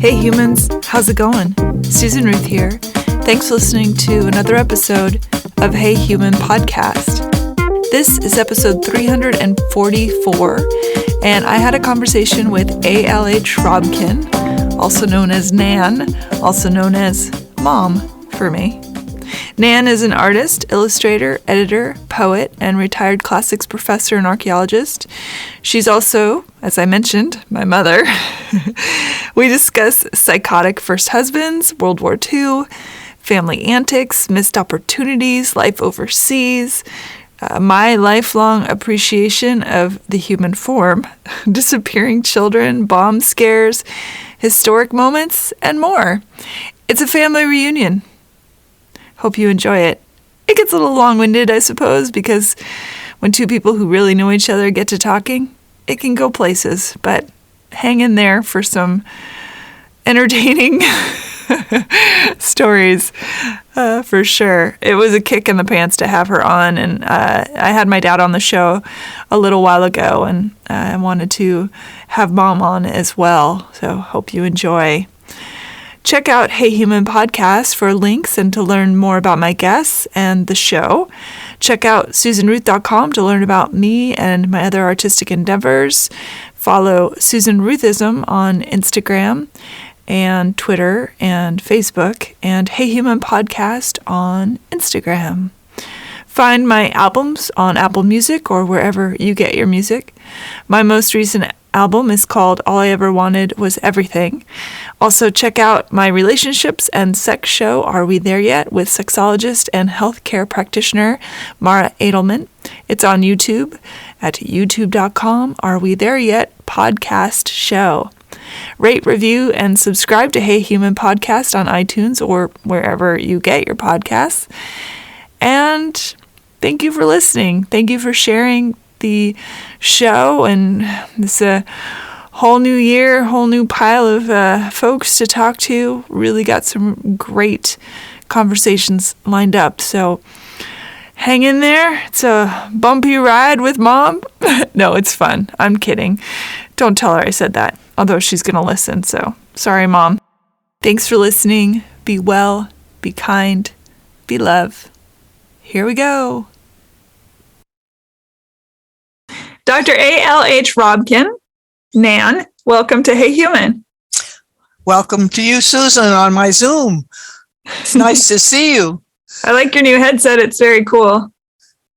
Hey humans, how's it going? Susan Ruth here. Thanks for listening to another episode of Hey Human Podcast. This is episode 344, and I had a conversation with ALH Robkin, also known as Nan, also known as Mom for me. Nan is an artist, illustrator, editor, poet, and retired classics professor and archeologist. She's also, as I mentioned, my mother. We discuss psychotic first husbands, World War II, family antics, missed opportunities, life overseas, my lifelong appreciation of the human form, disappearing children, bomb scares, historic moments, and more. It's a family reunion. Hope you enjoy it. It gets a little long-winded, I suppose, because when two people who really know each other get to talking, it can go places, but hang in there for some entertaining stories, for sure. It was a kick in the pants to have her on, and I had my dad on the show a little while ago, and I wanted to have Mom on as well, so hope you enjoy. Check out Hey Human Podcast for links and to learn more about my guests and the show. Check out SusanRuth.com to learn about me and my other artistic endeavors. Follow Susan Ruthism on Instagram and Twitter and Facebook, and Hey Human Podcast on Instagram. Find my albums on Apple Music or wherever you get your music. My most recent album is called All I Ever Wanted Was Everything. Also check out my relationships and sex show, Are We There Yet?, with sexologist and healthcare practitioner Mara Edelman. It's on YouTube at youtube.com, Are We There Yet? Podcast show. Rate, review, and subscribe to Hey Human Podcast on iTunes or wherever you get your podcasts. And thank you for listening. Thank you for sharing the show, and this whole new year, whole new pile of folks to talk to. Really got some great conversations lined up, so hang in there. It's a bumpy ride with Mom. No, it's fun. I'm kidding. Don't tell her I said that, although she's gonna listen, so sorry, Mom. Thanks for listening. Be well, be kind, be love. Here we go. Dr. ALH Robkin, Nan, welcome to Hey Human. Welcome to you, Susan, on my Zoom. It's nice to see you. I like your new headset. It's very cool.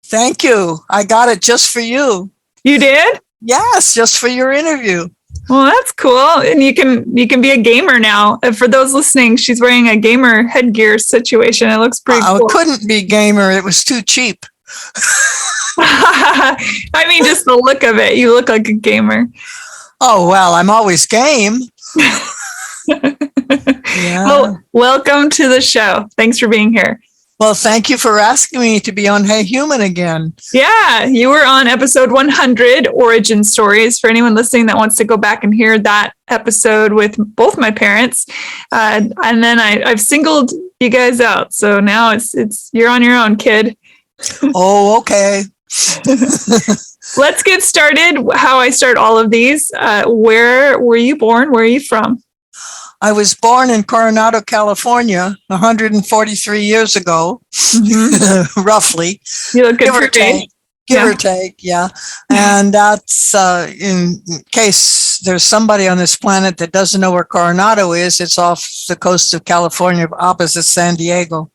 Thank you. I got it just for you. You did? Yes, just for your interview. Well, that's cool. And you can be a gamer now. For those listening, she's wearing a gamer headgear situation. It looks pretty cool. It couldn't be gamer. It was too cheap. I mean, just the look of it. You look like a gamer. Oh, well, I'm always game. Yeah. Well, welcome to the show. Thanks for being here. Well, thank you for asking me to be on Hey Human again. Yeah, you were on episode 100, Origin Stories, for anyone listening that wants to go back and hear that episode with both my parents. And then I've singled you guys out. So now it's you're on your own, kid. Oh, okay. Let's get started. How I start all of these. Where were you born? Where are you from? I was born in Coronado, California, 143 years ago, roughly. You look good for Give or take, yeah. And that's, in case there's somebody on this planet that doesn't know where Coronado is, it's off the coast of California, opposite San Diego.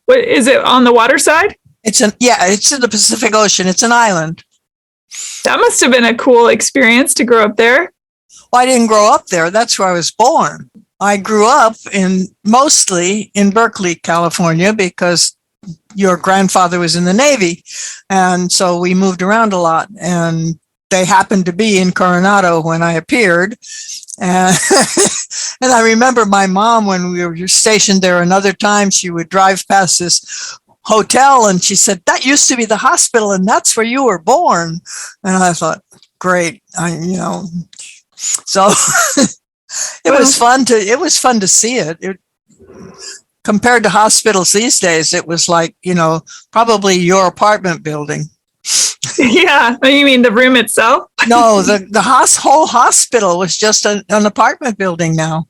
What, is it on the water side? It's in the Pacific Ocean. It's an island. That must have been a cool experience to grow up there. Well, I didn't grow up there. That's where I was born. I grew up mostly in Berkeley, California, because your grandfather was in the Navy. And so we moved around a lot. And they happened to be in Coronado when I appeared. And, and I remember my mom, when we were stationed there another time, she would drive past this hotel and she said, "That used to be the hospital and that's where you were born." And I thought, great, so it was fun to see it. Compared to hospitals these days, it was like, probably your apartment building. Yeah. You mean the room itself? No, the whole hospital was just an apartment building now.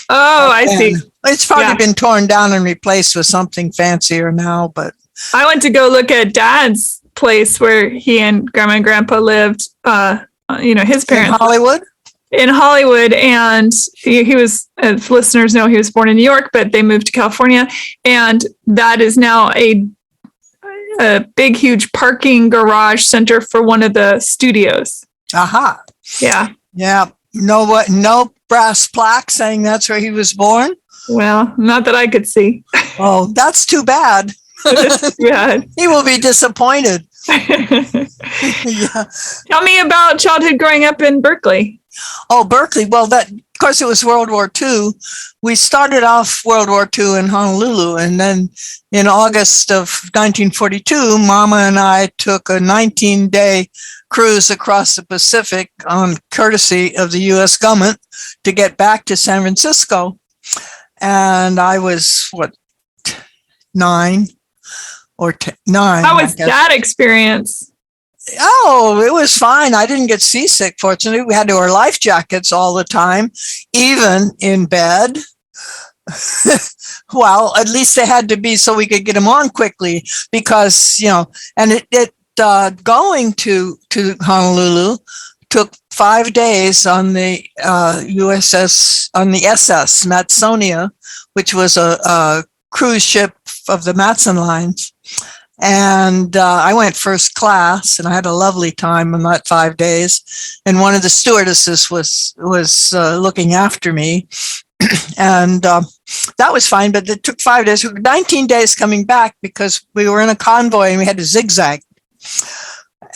Oh, I And see. it's probably Yeah. been torn down and replaced with something fancier now, but I went to go look at Dad's place where he and Grandma and Grandpa lived. His in parents Hollywood. in Hollywood, and he was, as listeners know, he was born in New York, but they moved to California, and that is now a big, huge parking garage center for one of the studios. Aha. Yeah. Yeah. No brass plaque saying that's where he was born. Well, not that I could see. Oh, that's too bad. Yeah. He will be disappointed. Yeah. Tell me about childhood growing up in Berkeley. Oh, Berkeley. Well, of course, it was World War II. We started off World War II in Honolulu, and then in August of 1942, Mama and I took a 19-day cruise across the Pacific on courtesy of the U.S. government to get back to San Francisco. And I was, 9 or 9. How was that experience? Oh, it was fine. I didn't get seasick, fortunately. We had to wear life jackets all the time, even in bed. Well, at least they had to be so we could get them on quickly because, and going to Honolulu took 5 days on the SS Matsonia, which was a cruise ship of the Matson Lines. And I went first class, and I had a lovely time on that 5 days. And one of the stewardesses was looking after me, and that was fine. But it took 5 days, 19 days coming back because we were in a convoy and we had to zigzag.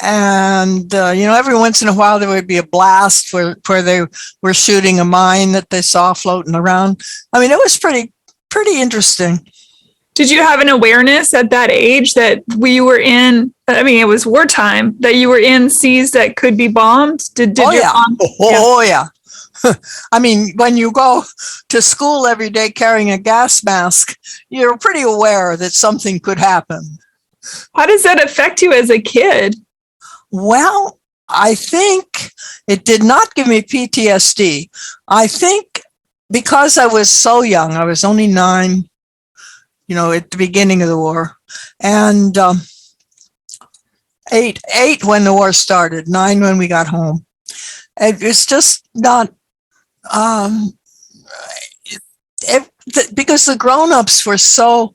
And every once in a while there would be a blast where they were shooting a mine that they saw floating around. I mean, it was pretty interesting. Did you have an awareness at that age that we were in, it was wartime, that you were in seas that could be bombed? Oh, yeah. I mean, when you go to school every day carrying a gas mask, you're pretty aware that something could happen. How does that affect you as a kid? Well, I think it did not give me PTSD. I think because I was so young, I was only 9, at the beginning of the war, and 8 when the war started, 9 when we got home. It's just not, because the grown-ups were so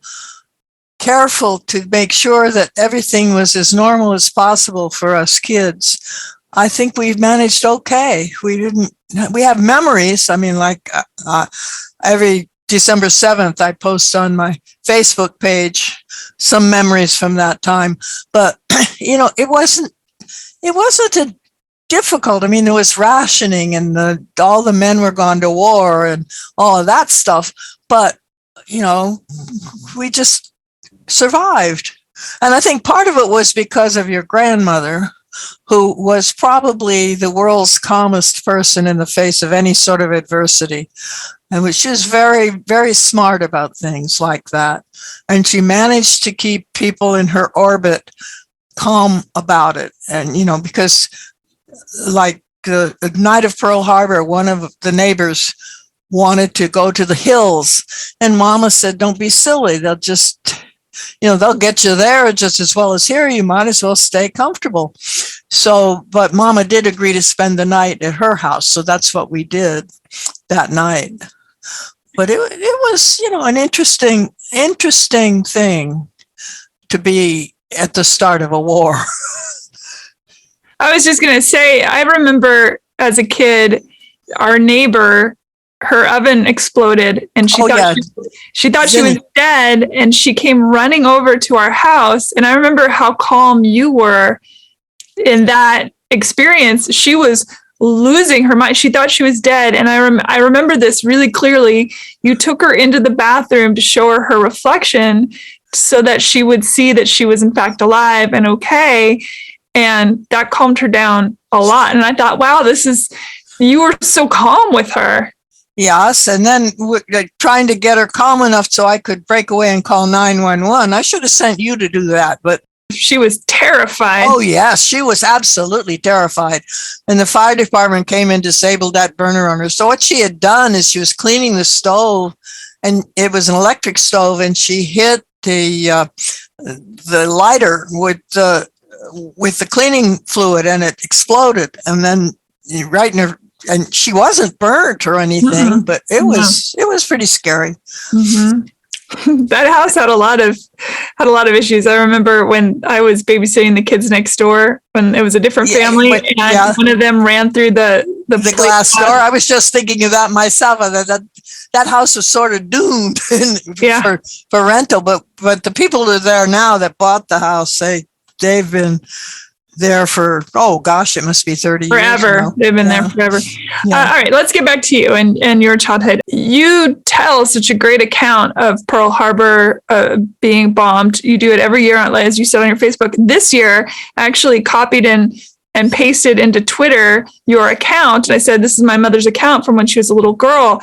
careful to make sure that everything was as normal as possible for us kids. I think we've managed okay. We have memories. I mean, like every December 7th, I post on my Facebook page some memories from that time. But, it wasn't a difficult. I mean, there was rationing and all the men were gone to war and all of that stuff. But, we just survived. And I think part of it was because of your grandmother, who was probably the world's calmest person in the face of any sort of adversity. And she was very, very smart about things like that. And she managed to keep people in her orbit calm about it. And, because like the night of Pearl Harbor, one of the neighbors wanted to go to the hills. And Mama said, don't be silly. They'll just, they'll get you there just as well as here. You might as well stay comfortable. So, but Mama did agree to spend the night at her house. So that's what we did that night. But it was, an interesting thing to be at the start of a war. I was just going to say, I remember as a kid, our neighbor, her oven exploded and she thought she was dead, and she came running over to our house. And I remember how calm you were in that experience. She was losing her mind. She thought she was dead. And I remember this really clearly. You took her into the bathroom to show her her reflection so that she would see that she was in fact alive and okay. And that calmed her down a lot. And I thought, wow, you were so calm with her. Yes, and then trying to get her calm enough so I could break away and call 911. I should have sent you to do that, but She was terrified. Oh, yes, she was absolutely terrified. And the fire department came and disabled that burner on her. So what she had done is she was cleaning the stove, and it was an electric stove, and she hit the lighter with the cleaning fluid, and it exploded. And then right in her, and she wasn't burnt or anything, but it was pretty scary. That house had a lot of issues. I remember when I was babysitting the kids next door, when it was a different family, and one of them ran through the glass door. I was just thinking of that myself. That house was sort of doomed for rental. But the people who are there now that bought the house, they've been there for, it must be 30 years. Forever. They've been there forever. All right, let's get back to you and your childhood. You tell such a great account of Pearl Harbor being bombed. You do it every year, as you said on your Facebook. This year, I actually copied and pasted into Twitter your account. And I said, this is my mother's account from when she was a little girl.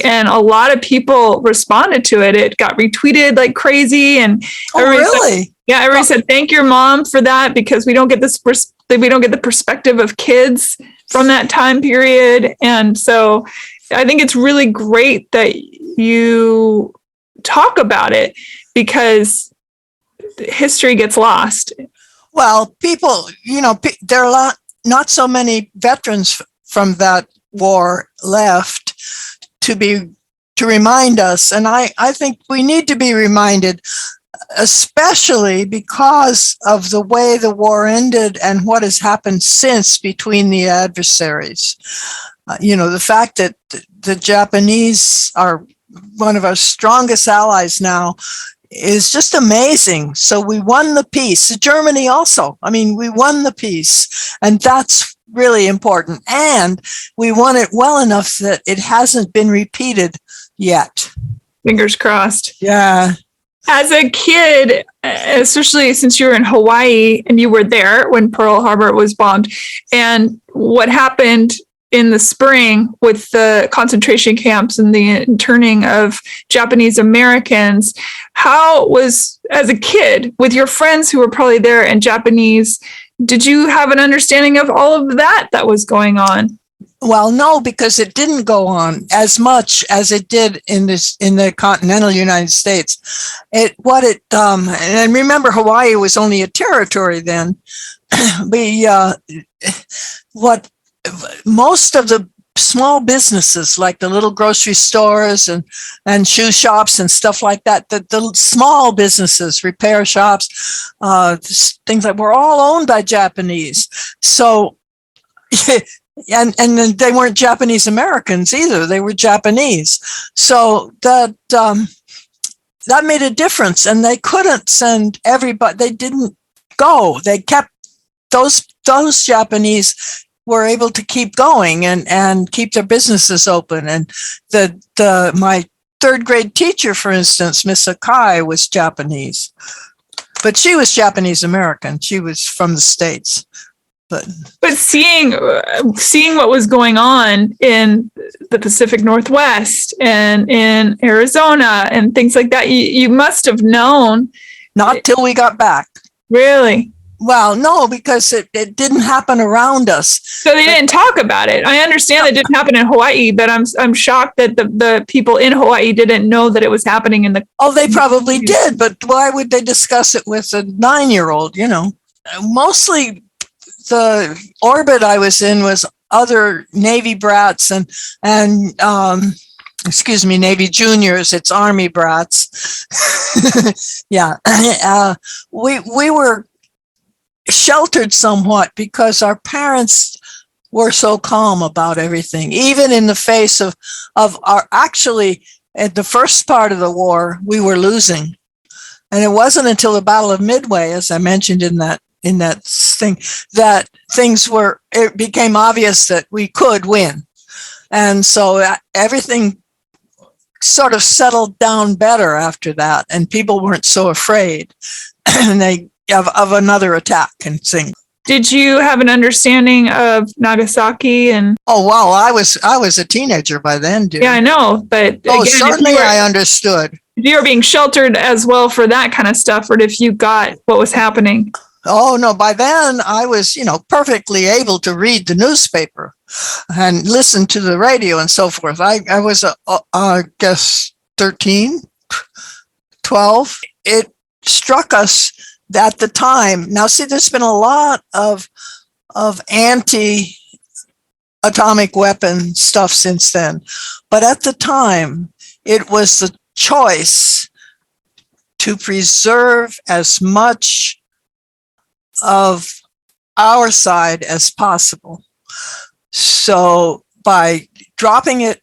And a lot of people responded to it. It got retweeted like crazy. And really? Everybody said, thank your mom for that, because we don't get the perspective of kids from that time period. And so I think it's really great that you talk about it, because history gets lost. Well, people, there are not so many veterans from that war left to remind us. And I think we need to be reminded, especially because of the way the war ended and what has happened since between the adversaries. The fact that the Japanese are one of our strongest allies now is just amazing. So we won the peace. Germany also. We won the peace, and that's really important. And we won it well enough that it hasn't been repeated yet. Fingers crossed. Yeah. As a kid, especially since you were in Hawaii and you were there when Pearl Harbor was bombed, and what happened in the spring with the concentration camps and the interning of Japanese Americans, how was, as a kid, with your friends who were probably there and Japanese, did you have an understanding of all of that was going on? Well, no, because it didn't go on as much as it did in the continental United States. And remember, Hawaii was only a territory then. Most of the small businesses, like the little grocery stores and shoe shops and stuff like that, the small businesses, repair shops, things like, were all owned by Japanese. So, and they weren't Japanese Americans either; they were Japanese. So that made a difference, and they couldn't send everybody. They didn't go. They kept those Japanese were able to keep going and keep their businesses open. And my third grade teacher, for instance, Miss Akai, was Japanese, but she was Japanese American. She was from the States. But seeing what was going on in the Pacific Northwest and in Arizona and things like that, you must have known. Not till we got back. Really? Well, no, because it didn't happen around us. So they didn't talk about it. I understand it didn't happen in Hawaii, but I'm shocked that the people in Hawaii didn't know that it was happening in the. Oh, they probably did, but why would they discuss it with a 9-year-old? Mostly the orbit I was in was other Navy brats and Navy juniors. It's Army brats. Yeah, we were sheltered somewhat because our parents were so calm about everything, even in the face of our, actually at the first part of the war, we were losing. And it wasn't until the Battle of Midway, as I mentioned in that thing, that it became obvious that we could win. And so everything sort of settled down better after that, and people weren't so afraid of another attack and things. Did you have an understanding of Nagasaki and? Oh, wow. I was a teenager by then, dear. Yeah, I know. But Oh, again, certainly I understood. if you were being sheltered as well for that kind of stuff, or if you got what was happening. Oh, no. By then I was, perfectly able to read the newspaper and listen to the radio and so forth. I was, I guess, 13, 12. It struck us at the time. Now, see, there's been a lot of anti-atomic weapon stuff since then. But at the time, it was the choice to preserve as much of our side as possible. So by dropping it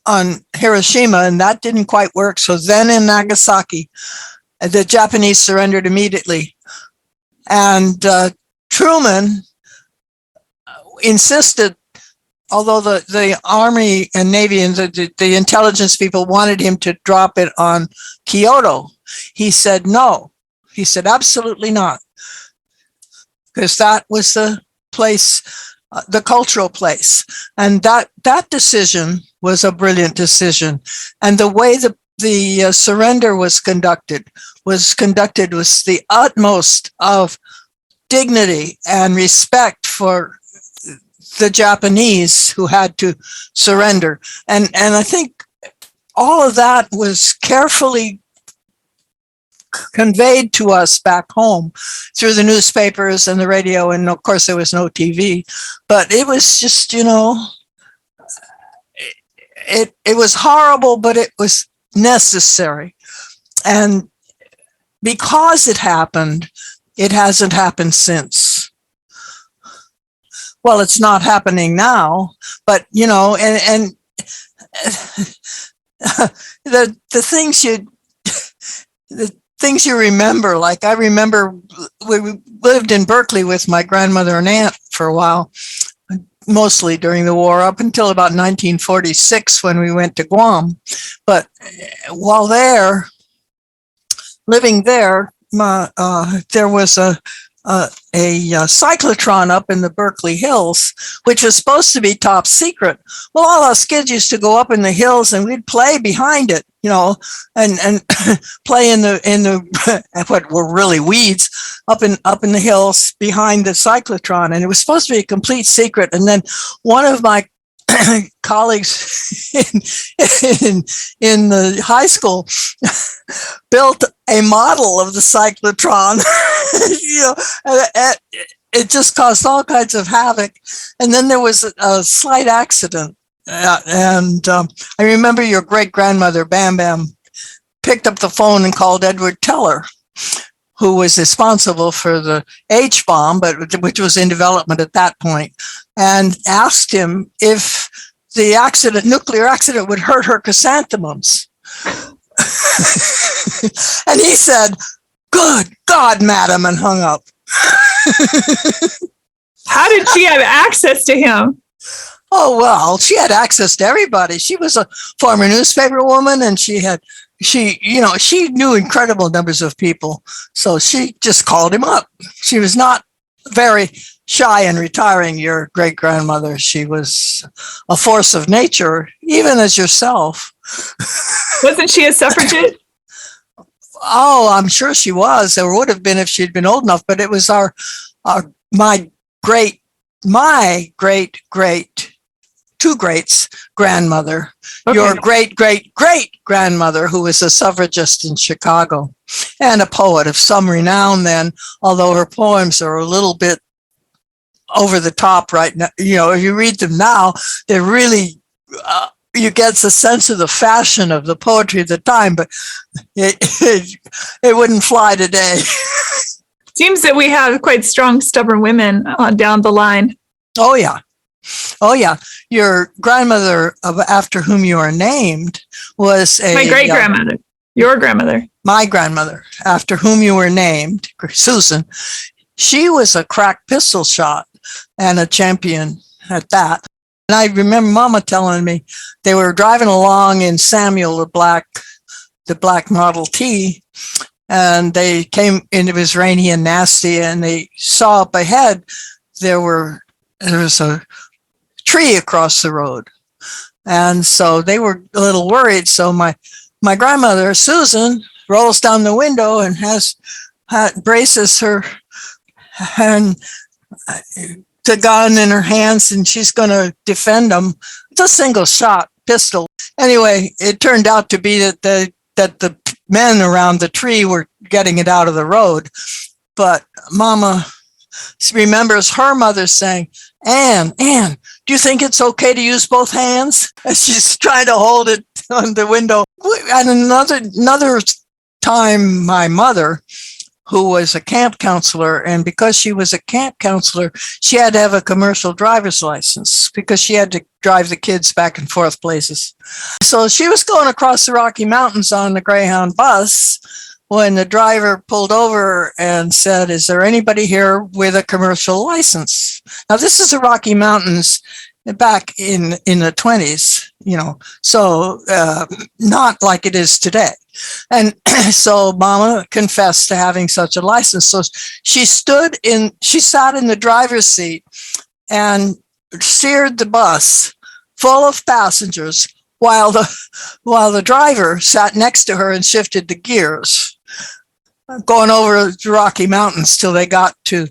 on Hiroshima, and that didn't quite work. So then in Nagasaki, the Japanese surrendered immediately. And Truman insisted, although the Army and Navy and the intelligence people wanted him to drop it on Kyoto, he said no. He said absolutely not. Because that was the place, the cultural place. And that decision was a brilliant decision. And the way the surrender was conducted with the utmost of dignity and respect for the Japanese who had to surrender. And I think all of that was carefully conveyed to us back home through the newspapers and the radio. And of course, there was no TV, but it was just, it was horrible, but it was necessary. And because it happened, it hasn't happened since. Well, it's not happening now, but, and the things you remember, like I remember we lived in Berkeley with my grandmother and aunt for a while, mostly during the war, up until about 1946 when we went to Guam. But while living there, there was a cyclotron up in the Berkeley Hills, which was supposed to be top secret. Well, all us kids used to go up in the hills and we'd play behind it, and play in the what were really weeds up in the hills behind the cyclotron. And it was supposed to be a complete secret. And then one of my colleagues in the high school built a model of the cyclotron. It just caused all kinds of havoc. And then there was a slight accident. And I remember your great-grandmother, Bam Bam, picked up the phone and called Edward Teller, who was responsible for the H-bomb, which was in development at that point, and asked him if the nuclear accident would hurt her chrysanthemums. And he said, "Good God, madam," and hung up. How did she have access to him? Oh, well, she had access to everybody. She was a former newspaper woman, and she knew incredible numbers of people. So she just called him up. She was not very shy and retiring, your great-grandmother. She was a force of nature, even as yourself. Wasn't she a suffragette? Oh, I'm sure she was. There would have been if she'd been old enough, but it was my great two greats grandmother, okay. Your great grandmother, who was a suffragist in Chicago and a poet of some renown then, although her poems are a little bit over the top right now. If you read them now, they're really, you get a sense of the fashion of the poetry of the time, but it wouldn't fly today. Seems that we have quite strong, stubborn women down the line. Oh, yeah. Your grandmother, after whom you are named, was my great-grandmother. Your grandmother. My grandmother, after whom you were named, Susan. She was a crack pistol shot and a champion at that. And I remember Mama telling me they were driving along in Samuel, the black Model T, and they came, and it was rainy and nasty, and they saw up ahead there was a tree across the road. And so they were a little worried. So my grandmother, Susan, rolls down the window and braces her and the gun in her hands, and she's going to defend them. It's a single shot pistol. Anyway, it turned out to be that the men around the tree were getting it out of the road. But Mama remembers her mother saying, Anne, do you think it's okay to use both hands? As she's trying to hold it on the window. And another time, my mother, who was a camp counselor, and because she was a camp counselor, she had to have a commercial driver's license because she had to drive the kids back and forth places. So she was going across the Rocky Mountains on the Greyhound bus when the driver pulled over and said, "Is there anybody here with a commercial license?" Now, this is the Rocky Mountains back in the 20s, so not like it is today. And so Mama confessed to having such a license. So she sat in the driver's seat and steered the bus full of passengers while the driver sat next to her and shifted the gears, going over the Rocky Mountains till they got to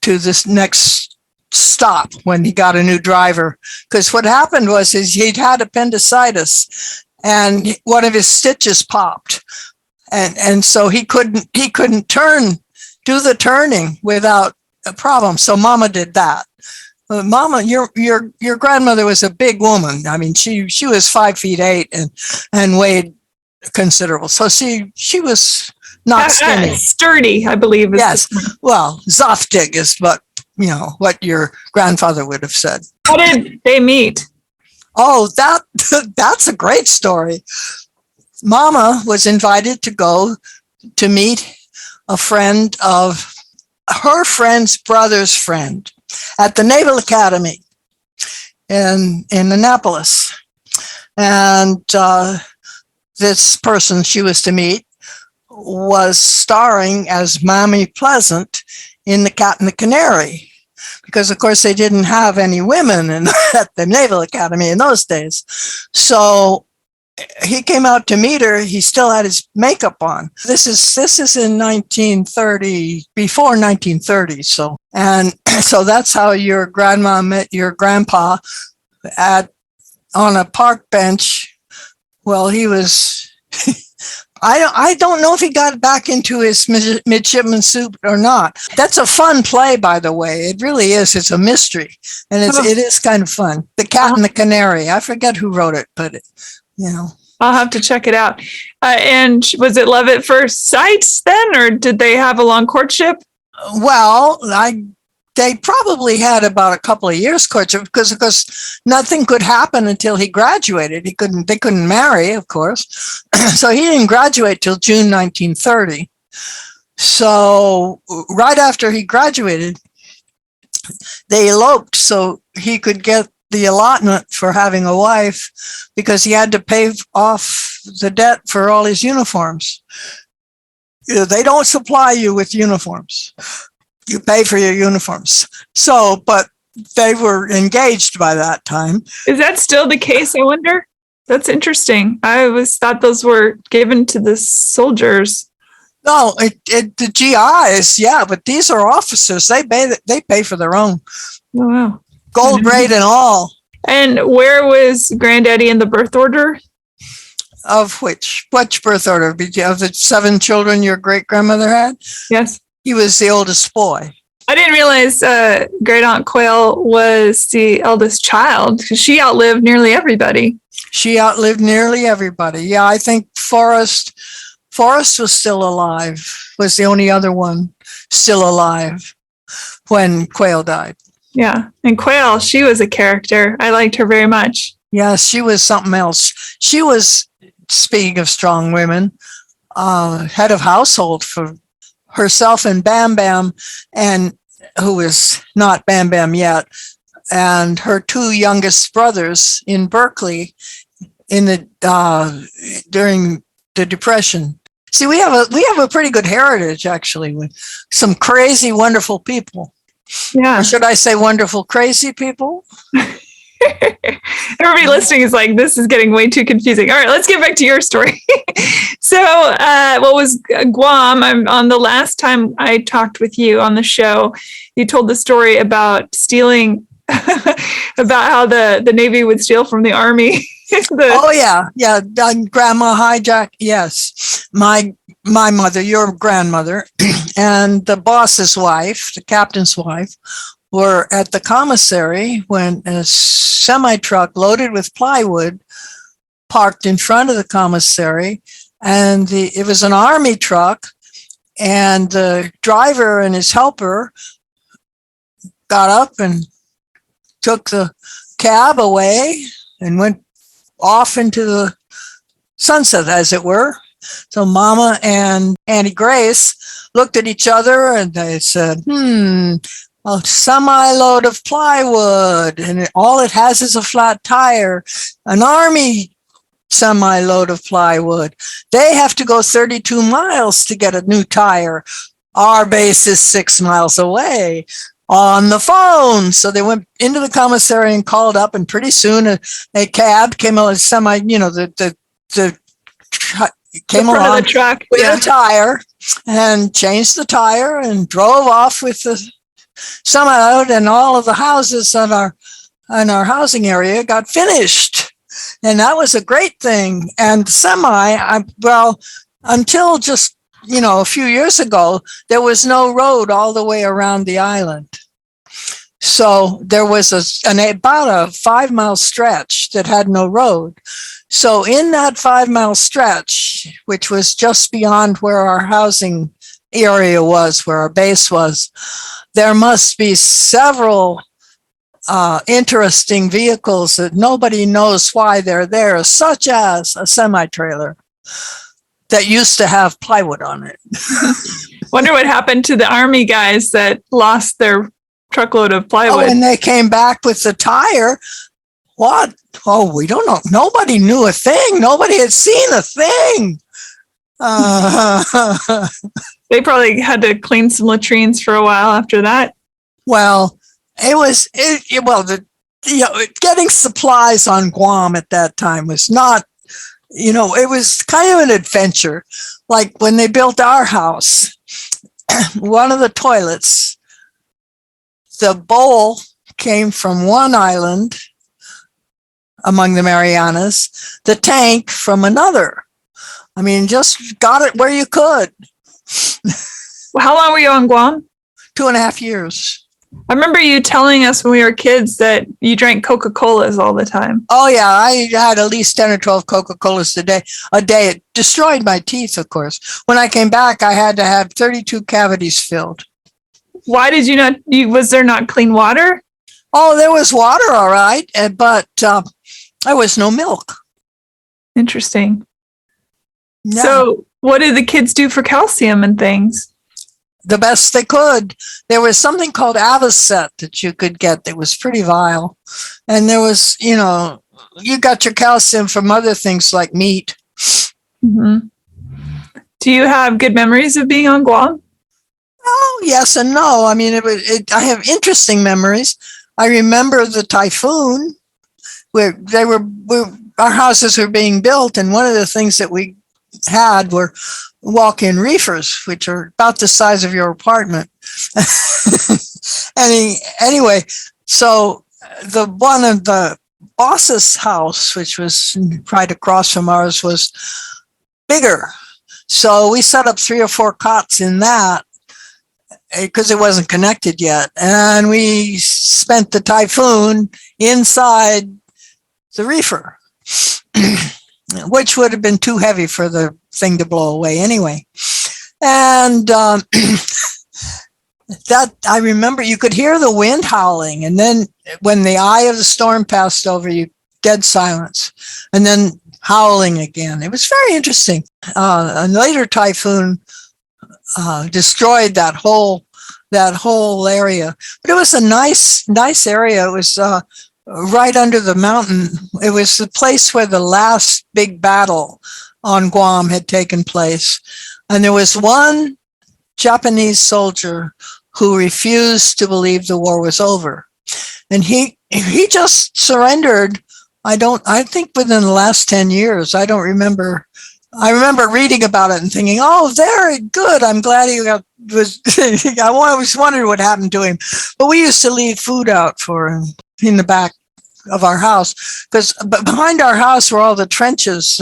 this next stop when he got a new driver. Because what happened was he'd had appendicitis and one of his stitches popped, and so he couldn't do the turning without a problem. So Mama did that. Mama, your grandmother was a big woman. I mean, she was 5'8" and weighed considerable. So she was not skinny. Sturdy, I believe. Yes. Well, zaftig is what your grandfather would have said. How did they meet? Oh, that's a great story. Mama was invited to go to meet a friend of her friend's brother's friend at the Naval Academy in Annapolis. And this person she was to meet was starring as Mammy Pleasant in The Cat and the Canary, because of course they didn't have any women at the Naval Academy in those days. So he came out to meet her. He still had his makeup on. This is in 1930, before 1930. So that's how your grandma met your grandpa on a park bench. Well, he was. I don't know if he got back into his midshipman suit or not. That's a fun play, by the way. It really is. It's a mystery, and it is kind of fun. The Cat and the Canary. I forget who wrote it, but I'll have to check it out. And was it love at first sight then, or did they have a long courtship? Well, they probably had about a couple of years courtship because, of course, nothing could happen until he graduated. They couldn't marry, of course. So he didn't graduate till June 1930. So right after he graduated, they eloped so he could get the allotment for having a wife, because he had to pay off the debt for all his uniforms. They don't supply you with uniforms. You pay for your uniforms. So, but they were engaged by that time. Is that still the case, I wonder? That's interesting. I always thought those were given to the soldiers. No, the GIs, yeah, but these are officers. They pay for their own. Oh, wow. Gold braid and all. And where was Granddaddy in the birth order? Of which birth order? Of the 7 children your great-grandmother had? Yes. He was the oldest boy. I didn't realize Great Aunt Quail was the eldest child, because she outlived nearly everybody. She outlived nearly everybody. Yeah, I think Forrest was still alive, was the only other one still alive when Quail died. Yeah, and Quail, she was a character. I liked her very much. Yeah, she was something else. She was, speaking of strong women, head of household for herself and Bam Bam, and who is not Bam Bam yet, and her 2 youngest brothers in Berkeley during the Depression. See, we have a pretty good heritage, actually, with some crazy, wonderful people. Yeah. Or should I say wonderful, crazy people? Everybody listening is like, this is getting way too confusing. All right, let's get back to your story. So, what was Guam? On the last time I talked with you on the show, you told the story about stealing, about how the Navy would steal from the Army. Oh yeah, Grandma hijacked. Yes, my mother, your grandmother, and the boss's wife, the captain's wife, were at the commissary when a semi-truck loaded with plywood parked in front of the commissary, and it was an Army truck, and the driver and his helper got up and took the cab away and went off into the sunset, as it were. So Mama and Auntie Grace looked at each other and they said, a semi-load of plywood, and all it has is a flat tire. An Army semi-load of plywood. They have to go 32 miles to get a new tire. Our base is 6 miles away. On the phone. So they went into the commissary and called up, and pretty soon a cab came along, came along the truck with a tire and changed the tire and drove off with the semi-load, and all of the houses on our housing area got finished. And that was a great thing. And until just a few years ago, there was no road all the way around the island. So there was about a 5-mile stretch that had no road. So in that 5-mile stretch, which was just beyond where our housing area was, where our base was, there must be several interesting vehicles that nobody knows why they're there, such as a semi-trailer that used to have plywood on it. Wonder what happened to the Army guys that lost their truckload of plywood. And they came back with the tire. What? Oh, we don't know. Nobody knew a thing. Nobody had seen a thing. They probably had to clean some latrines for a while after that. Well, getting supplies on Guam at that time was not, it was kind of an adventure. Like when they built our house, one of the toilets, the bowl came from one island among the Marianas, the tank from another. I mean, just got it where you could. How long were you on Guam? 2.5 years. I remember you telling us when we were kids that you drank Coca-Colas all the time. Oh, yeah. I had at least 10 or 12 Coca-Colas a day. It destroyed my teeth, of course. When I came back, I had to have 32 cavities filled. Why did you not? Was there not clean water? Oh, there was water, all right, but there was no milk. Interesting. Yeah. So what did the kids do for calcium and things? The best they could. There was something called Avocet that you could get that was pretty vile. And there was, you got your calcium from other things like meat. Mm-hmm. Do you have good memories of being on Guam? Oh, yes and no. I mean, I have interesting memories. I remember the typhoon where our houses were being built, and one of the things that we had were walk-in reefers, which are about the size of your apartment. Anyway, so the one of the boss's house, which was right across from ours, was bigger. So we set up 3 or 4 cots in that because it wasn't connected yet. And we spent the typhoon inside the reefer, which would have been too heavy for the thing to blow away anyway. And that I remember you could hear the wind howling. And then when the eye of the storm passed over, you dead silence. And then howling again. It was very interesting. A later typhoon destroyed that whole area, but it was a nice area. It was right under the mountain. It was the place where the last big battle on Guam had taken place. And there was one Japanese soldier who refused to believe the war was over. And he just surrendered. I think within the last 10 years, I don't remember. I remember reading about it and thinking, oh, very good. I'm glad he I always wondered what happened to him. But we used to leave food out for him in the back of our house, because behind our house were all the trenches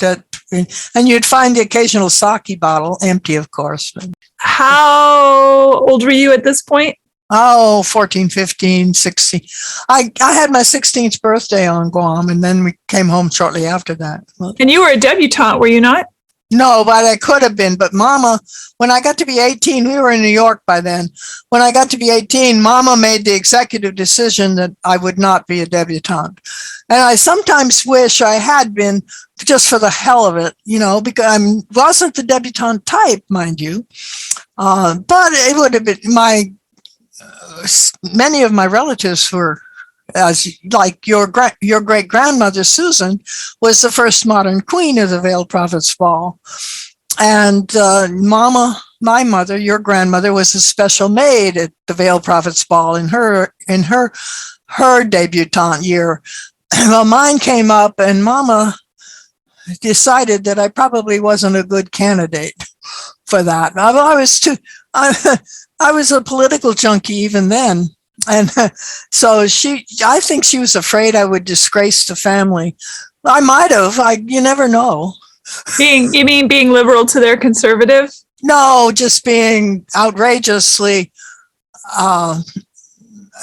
and you'd find the occasional sake bottle, empty, of course. How old were you at this point? Oh, 14, 15, 16. I had my 16th birthday on Guam, and then we came home shortly after that. And you were a debutante, were you not? No, but I could have been. But Mama, when I got to be 18, we were in New York by then. When I got to be 18, Mama made the executive decision that I would not be a debutante. And I sometimes wish I had been, just for the hell of it, because I wasn't the debutante type, mind you. But it would have been many of my relatives were, like your great grandmother Susan was the first modern queen of the Veiled Prophet's Ball, and Mama, my mother, your grandmother, was a special maid at the Veiled Prophet's Ball in her debutante year. Well, mine came up, and Mama decided that I probably wasn't a good candidate for that. I was a political junkie even then. And so I think she was afraid I would disgrace the family. I might have. You never know. You mean being liberal to their conservative? No, just being outrageously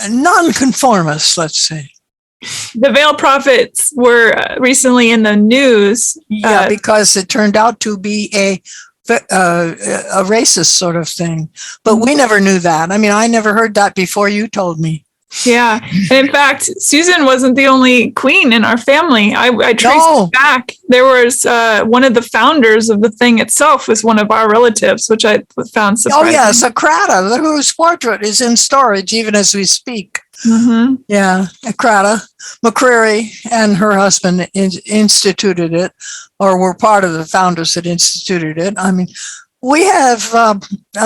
nonconformist, let's say. The Veiled Prophets were recently in the news. Yeah, because it turned out to be a racist sort of thing. But we never knew that. I mean, I never heard that before you told me. Yeah. And in fact, Susan wasn't the only queen in our family. I traced it back. There was one of the founders of the thing itself was one of our relatives, which I found surprising. Oh, yes, Akrata, whose portrait is in storage even as we speak. Mm-hmm. Yeah, Akrata McCreary and her husband instituted it, or were part of the founders that instituted it. I mean, we have a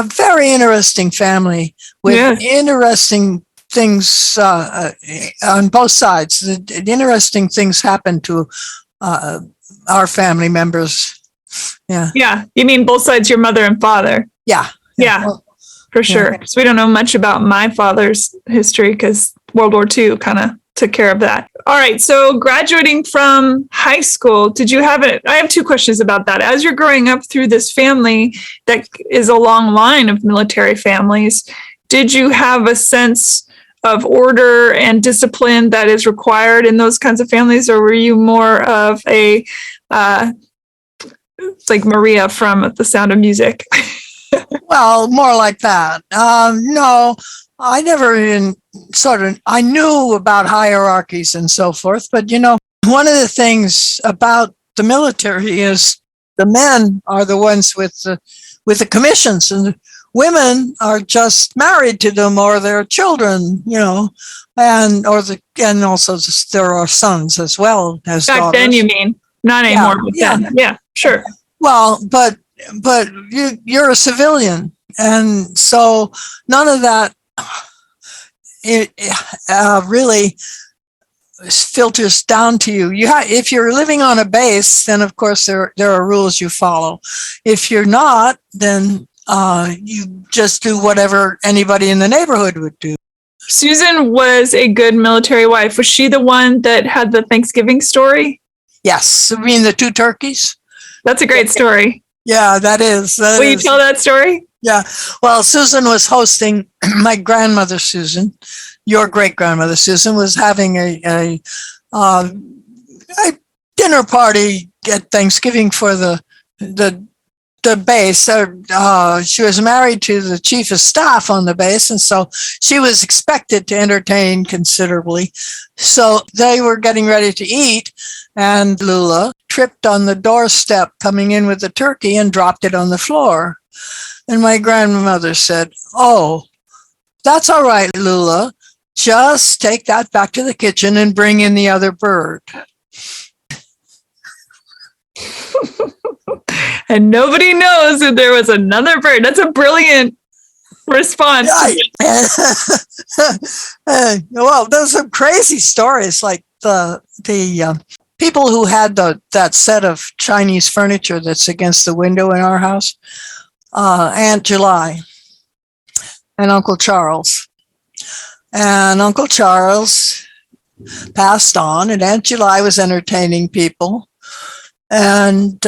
very interesting family with interesting things on both sides. Interesting things happen to our family members. Yeah. Yeah. You mean both sides, your mother and father? Yeah. Yeah. Well, for sure. Because we don't know much about my father's history because World War II kind of took care of that. All right. So graduating from high school, did you have it? I have two questions about that. As you're growing up through this family that is a long line of military families, did you have a sense of order and discipline that is required in those kinds of families? Or were you more of a, like Maria from The Sound of Music? Well, more like that. No, I never even I knew about hierarchies and so forth. But, one of the things about the military is the men are the ones with the commissions, and the women are just married to them or their children, and also there are sons as well as back daughters. Then, you mean? Not anymore. Yeah, sure. Well, but you're a civilian, and so none of that really filters down to you. If you're living on a base, then of course there are rules you follow. If you're not, then you just do whatever anybody in the neighborhood would do. Susan was a good military wife. Was she the one that had the Thanksgiving story? Yes. I mean, the two turkeys. That's a great story. Yeah, that is. Will you tell that story? Yeah. Well, Susan was hosting, my grandmother Susan, your great grandmother Susan, was having a dinner party at Thanksgiving for the base. She was married to the chief of staff on the base, and so she was expected to entertain considerably. So they were getting ready to eat, and Lula tripped on the doorstep coming in with the turkey and dropped it on the floor. And my grandmother said, "Oh, that's all right, Lula. Just take that back to the kitchen and bring in the other bird." And nobody knows that there was another bird. That's a brilliant response. Well, there's some crazy stories, like the people who had that set of Chinese furniture that's against the window in our house, Aunt July and Uncle Charles. And Uncle Charles passed on, and Aunt July was entertaining people. And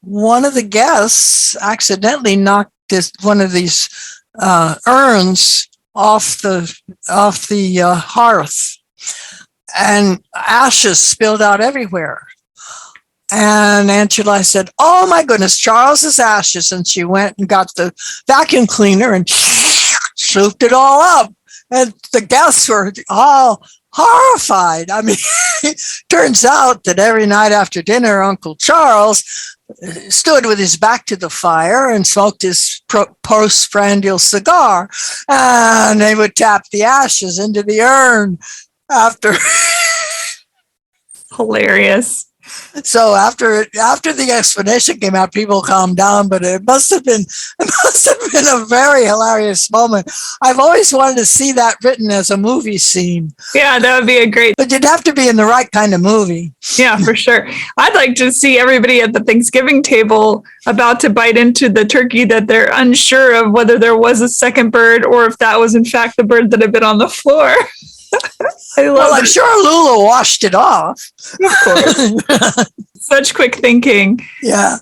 one of the guests accidentally knocked one of these urns off the hearth, and ashes spilled out everywhere. And Aunt July said, "Oh my goodness, Charles's ashes!" And she went and got the vacuum cleaner and swooped it all up. And the guests were all horrified. I mean, turns out that every night after dinner, Uncle Charles stood with his back to the fire and smoked his postprandial cigar, and they would tap the ashes into the urn after. Hilarious. So after the explanation came out, people calmed down, but it must have been a very hilarious moment. I've always wanted to see that written as a movie scene. Yeah, that would be a great. But you'd have to be in the right kind of movie. Yeah, for sure. I'd like to see everybody at the Thanksgiving table about to bite into the turkey that they're unsure of whether there was a second bird or if that was in fact the bird that had been on the floor. I'm sure Lula washed it off. Of course. Such quick thinking. Yeah.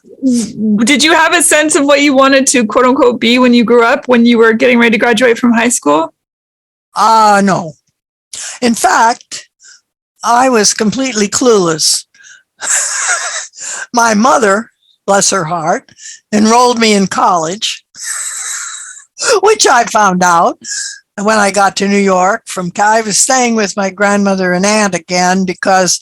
Did you have a sense of what you wanted to quote unquote be when you grew up, when you were getting ready to graduate from high school? No. In fact, I was completely clueless. My mother, bless her heart, enrolled me in college, which I found out when I got to New York. I was staying with my grandmother and aunt again because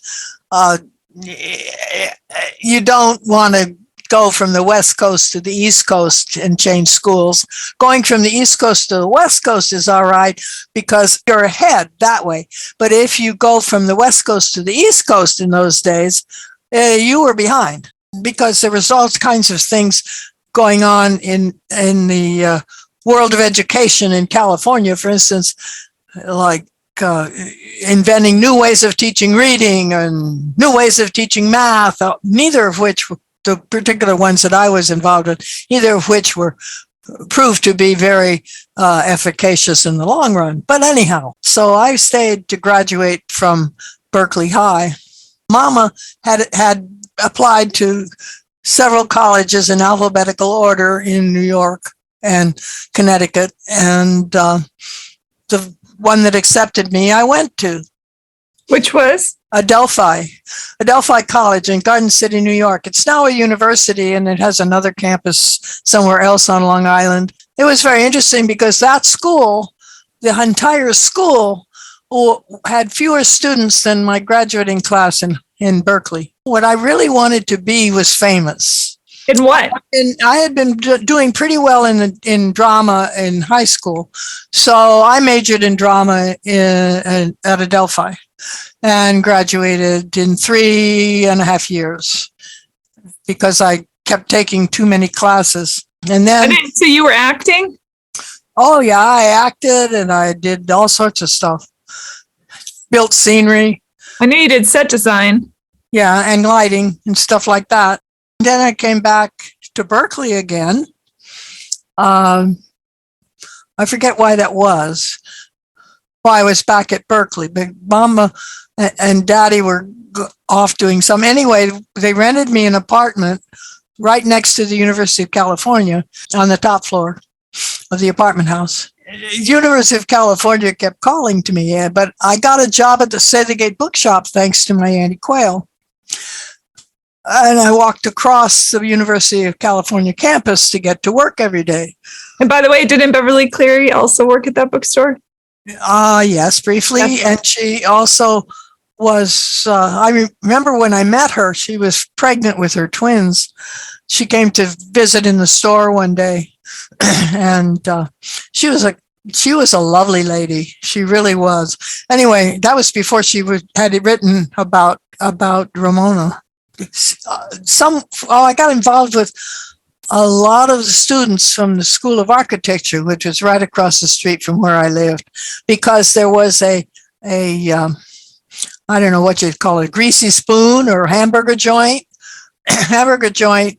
you don't want to go from the West Coast to the East Coast and change schools. Going from the East Coast to the West Coast is all right because you're ahead that way. But if you go from the West Coast to the East Coast in those days, you were behind because there was all kinds of things going on in the world of education in California, for instance, like inventing new ways of teaching reading and new ways of teaching math, neither of which, the particular ones that I was involved in, neither of which were proved to be very efficacious in the long run. But anyhow, so I stayed to graduate from Berkeley High. Mama had applied to several colleges in alphabetical order in New York and Connecticut, and the one that accepted me, I went to. Which was? Adelphi College in Garden City, New York. It's now a university, and it has another campus somewhere else on Long Island. It was very interesting because that school, the entire school, had fewer students than my graduating class in Berkeley. What I really wanted to be was famous. In what? I had been doing pretty well in drama in high school, so I majored in drama at Adelphi and graduated in 3.5 years because I kept taking too many classes. And then, so you were acting? Oh yeah, I acted and I did all sorts of stuff. Built scenery. I knew you did set design. Yeah, and lighting and stuff like that. Then I came back to Berkeley again. I forget why that was. Why I was back at Berkeley. But Mama and Daddy were off doing some. Anyway, they rented me an apartment right next to the University of California on the top floor of the apartment house. University of California kept calling to me, but I got a job at the Gate Bookshop thanks to my Auntie Quayle. And I walked across the University of California campus to get to work every day. And by the way, didn't Beverly Cleary also work at that bookstore? Yes, briefly. Yes. And she also was, I remember when I met her, she was pregnant with her twins. She came to visit in the store one day. And she was a lovely lady. She really was. Anyway, that was before she had written about Ramona. I got involved with a lot of the students from the School of Architecture, which was right across the street from where I lived, because there was a I don't know what you'd call it, greasy spoon or hamburger joint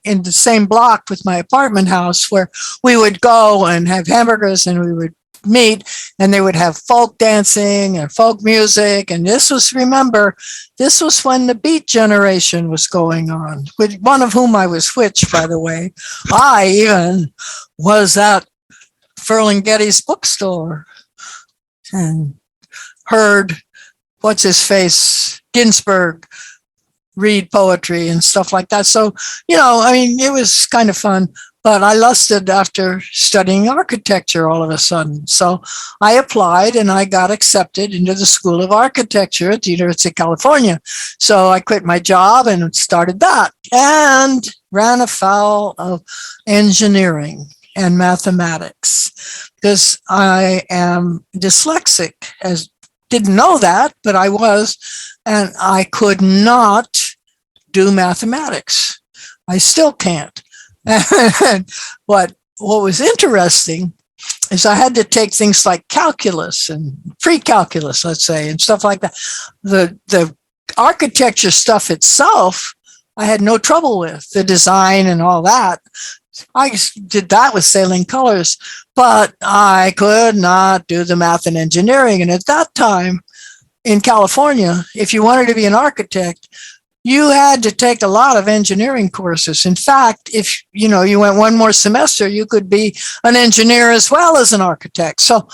in the same block with my apartment house, where we would go and have hamburgers and we would meet, and they would have folk dancing and folk music. And this was when the Beat Generation was going on, with one of whom I was which, by the way. I even was at Ferlinghetti's bookstore and heard what's his face, Ginsberg, read poetry and stuff like that. So, it was kind of fun, but I lusted after studying architecture all of a sudden. So I applied and I got accepted into the School of Architecture at the University of California. So I quit my job and started that, and ran afoul of engineering and mathematics because I am dyslexic. Didn't know that, but I was, and I could not do mathematics. I still can't. And what was interesting is I had to take things like calculus and pre-calculus, let's say, and stuff like that. The architecture stuff itself, I had no trouble with, the design and all that. I did that with sailing colors, but I could not do the math and engineering. And at that time in California, if you wanted to be an architect, you had to take a lot of engineering courses. In fact, if you went one more semester, you could be an engineer as well as an architect. So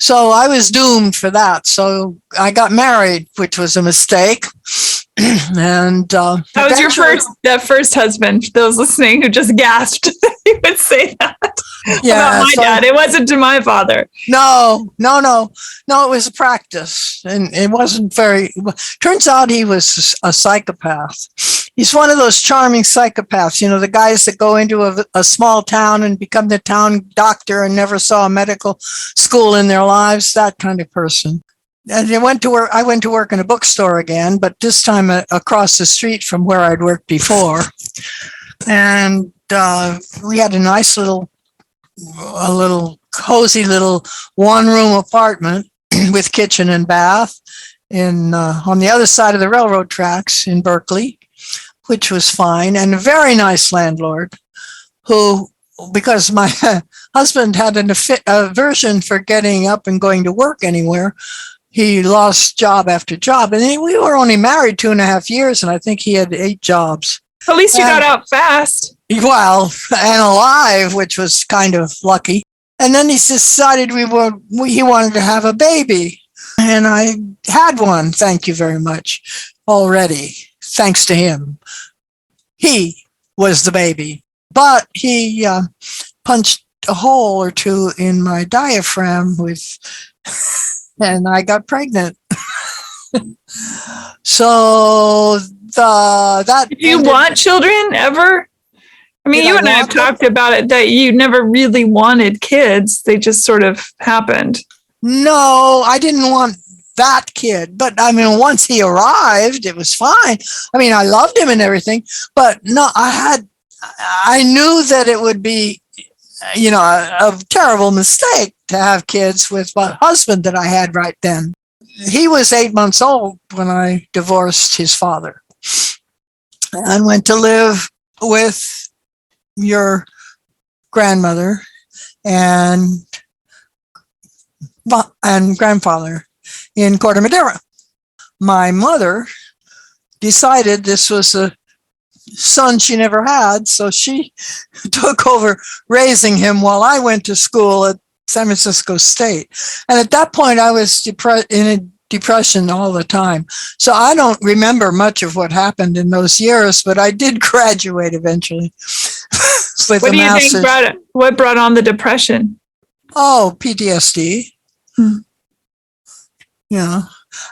I was doomed for that. So I got married, which was a mistake. And that was your first husband. Those listening who just gasped that you would say that about my dad. It wasn't to my father. No. It was a practice, and it wasn't very. Turns out he was a psychopath. He's one of those charming psychopaths. The guys that go into a small town and become the town doctor and never saw a medical school in their lives. That kind of person. And I went to work in a bookstore again, but this time across the street from where I'd worked before. And we had a nice little cozy little one-room apartment with kitchen and bath on the other side of the railroad tracks in Berkeley, which was fine, and a very nice landlord who, because my husband had an aversion for getting up and going to work anywhere, he lost job after job. And we were only married 2.5 years, and I think he had 8 jobs. At least you got out fast. Well, and alive, which was kind of lucky. And then he decided he wanted to have a baby. And I had one, thank you very much, already, thanks to him. He was the baby. But he punched a hole or two in my diaphragm and I got pregnant. So Did you want children ever? I mean, you and I have talked about it, that you never really wanted kids. They just sort of happened. No, I didn't want that kid. But I mean, once he arrived, it was fine. I mean, I loved him and everything. But no, I knew that it would be, a terrible mistake to have kids with my husband that I had right then. He was 8 months old when I divorced his father and went to live with your grandmother and grandfather in Corte Madera. My mother decided this was a son she never had, so she took over raising him while I went to school at San Francisco State. And at that point, I was in a depression all the time. So I don't remember much of what happened in those years, but I did graduate eventually. With what do you think brought on the depression? Oh, PTSD. Yeah.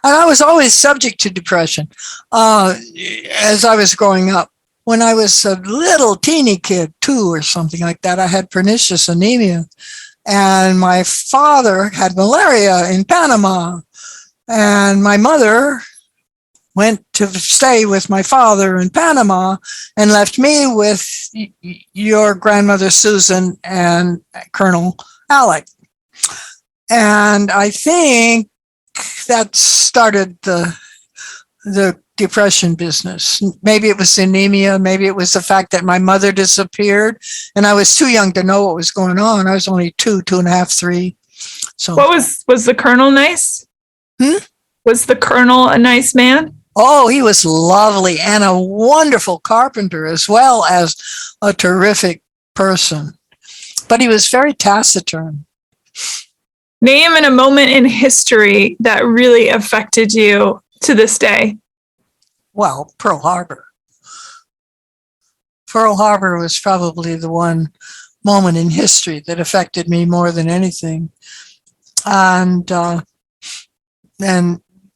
And I was always subject to depression as I was growing up. When I was a little teeny kid, 2 or something like that, I had pernicious anemia. And my father had malaria in Panama. And my mother went to stay with my father in Panama and left me with your grandmother Susan and Colonel Alec. And I think that started the depression business. Maybe it was anemia. Maybe it was the fact that my mother disappeared and I was too young to know what was going on. I was only 2.5, 3. So What was the colonel nice? Was the colonel a nice man? Oh, he was lovely and a wonderful carpenter as well as a terrific person. But he was very taciturn. Name a moment in history that really affected you to this day. Well, Pearl Harbor. Pearl Harbor was probably the one moment in history that affected me more than anything. And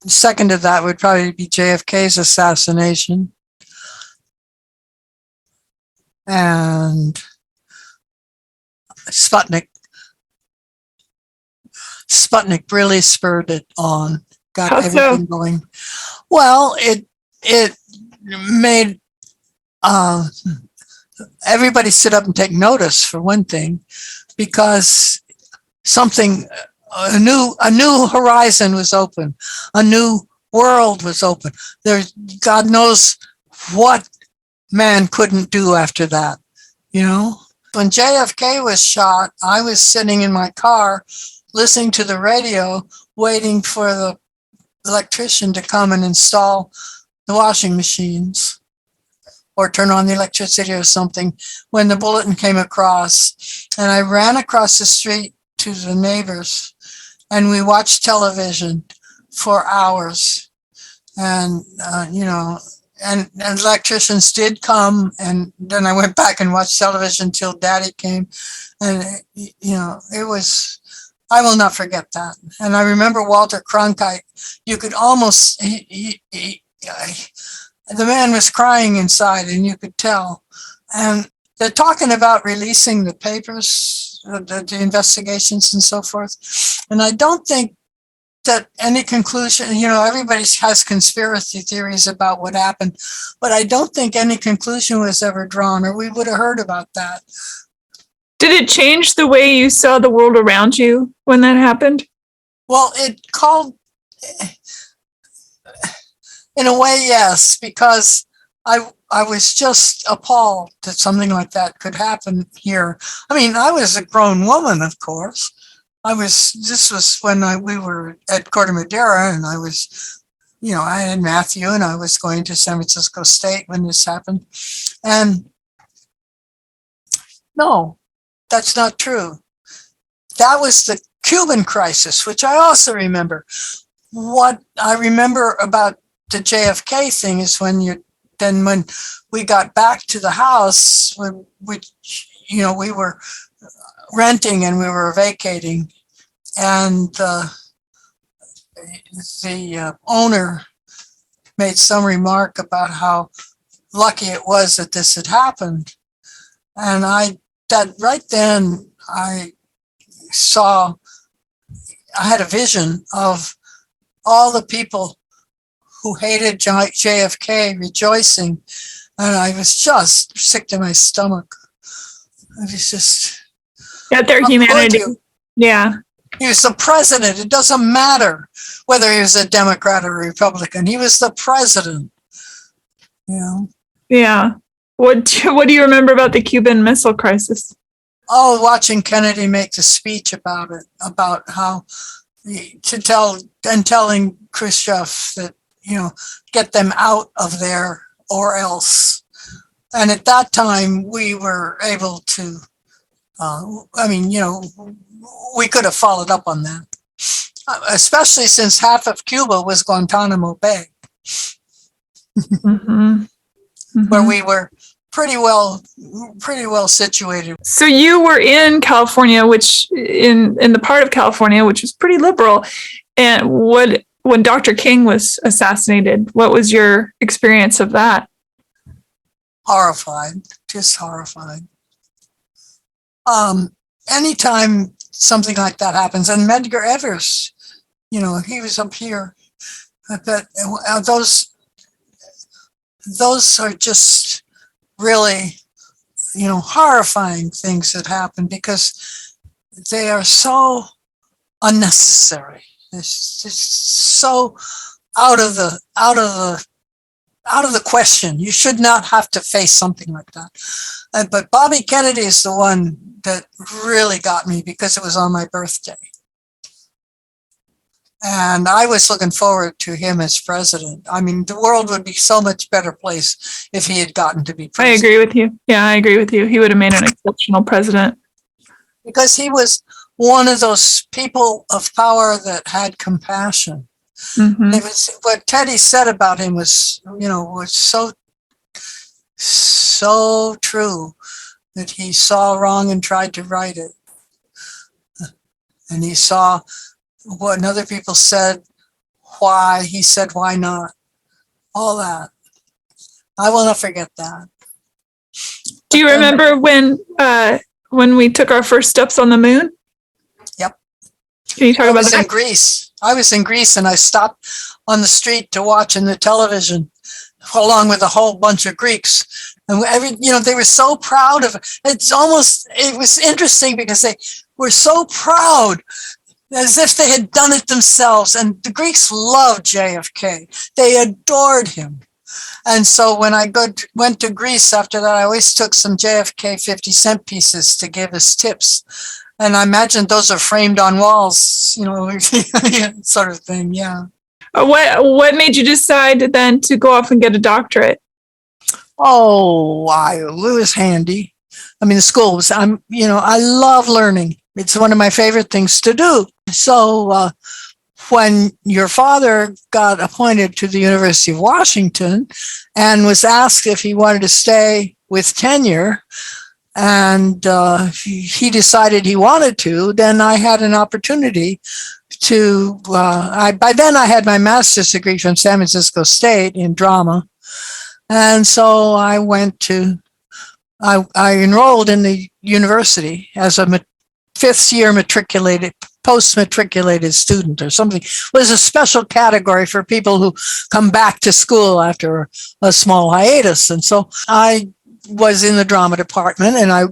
second to that would probably be JFK's assassination. And Sputnik. Sputnik really spurred it on, got everything going. Well, it made everybody sit up and take notice, for one thing, because a new horizon was open, a new world was open. God knows what man couldn't do after that, you know? When JFK was shot, I was sitting in my car listening to the radio, waiting for the electrician to come and install the washing machines or turn on the electricity or something, when the bulletin came across. And I ran across the street to the neighbors and we watched television for hours. And, and electricians did come, and then I went back and watched television till Daddy came. And, it was, I will not forget that. And I remember Walter Cronkite. You could almost, the man was crying inside, and you could tell. And they're talking about releasing the papers, the investigations and so forth. And I don't think that any conclusion, everybody has conspiracy theories about what happened, but I don't think any conclusion was ever drawn, or we would have heard about that. Did it change the way you saw the world around you when that happened? Well, it called, in a way, yes, because I was just appalled that something like that could happen here. I mean, I was a grown woman, of course. This was when we were at Corte Madera, and I was, I had Matthew, and I was going to San Francisco State when this happened. And no, that's not true. That was the Cuban crisis, which I also remember. What I remember about the JFK thing is when we got back to the house, we were renting and we were vacating, and the owner made some remark about how lucky it was that this had happened. And right then I had a vision of all the people who hated JFK rejoicing, and I was just sick to my stomach. It was just at their humanity. Yeah. He was the president. It doesn't matter whether he was a Democrat or a Republican. He was the president. Yeah. What do you remember about the Cuban Missile Crisis? Oh, watching Kennedy make the speech about it, about how telling Khrushchev that, get them out of there or else. And at that time, we were able to, we could have followed up on that, especially since half of Cuba was Guantanamo Bay, where we were pretty well situated. So you were in California, which in the part of California, which was pretty liberal. And when Dr. King was assassinated, what was your experience of that? Horrified, just horrified. Anytime something like that happens, and Medgar Evers, he was up here. But those those are just really, horrifying things that happen because they are so unnecessary. It's just so out of the question. You should not have to face something like that. But Bobby Kennedy is the one that really got me because it was on my birthday. And I was looking forward to him as president. I mean, the world would be so much better place if he had gotten to be president. I agree with you. Yeah, I agree with you. He would have made an exceptional president. Because he was one of those people of power that had compassion. Mm-hmm. It was, what Teddy said about him was so true, that he saw wrong and tried to right it. And he saw what other people said, why, he said, why not? All that. I will not forget that. Do you remember when we took our first steps on the moon? Yep. Can you talk about that? I was in Greece. I was in Greece and I stopped on the street to watch in the television along with a whole bunch of Greeks. And they were so proud of it. It was interesting because they were so proud, as if they had done it themselves. And the Greeks loved JFK. They adored him. And so when I went to Greece after that, I always took some JFK 50-cent pieces to give as tips. And I imagine those are framed on walls, sort of thing. Yeah. What made you decide then to go off and get a doctorate? Oh, it was handy. I mean, the school was, I love learning. It's one of my favorite things to do. So when your father got appointed to the University of Washington and was asked if he wanted to stay with tenure, and he decided he wanted to, then I had an opportunity to, by then I had my master's degree from San Francisco State in drama. And so I enrolled in the university as a fifth year post-matriculated student or something. It was a special category for people who come back to school after a small hiatus. And so I was in the drama department and I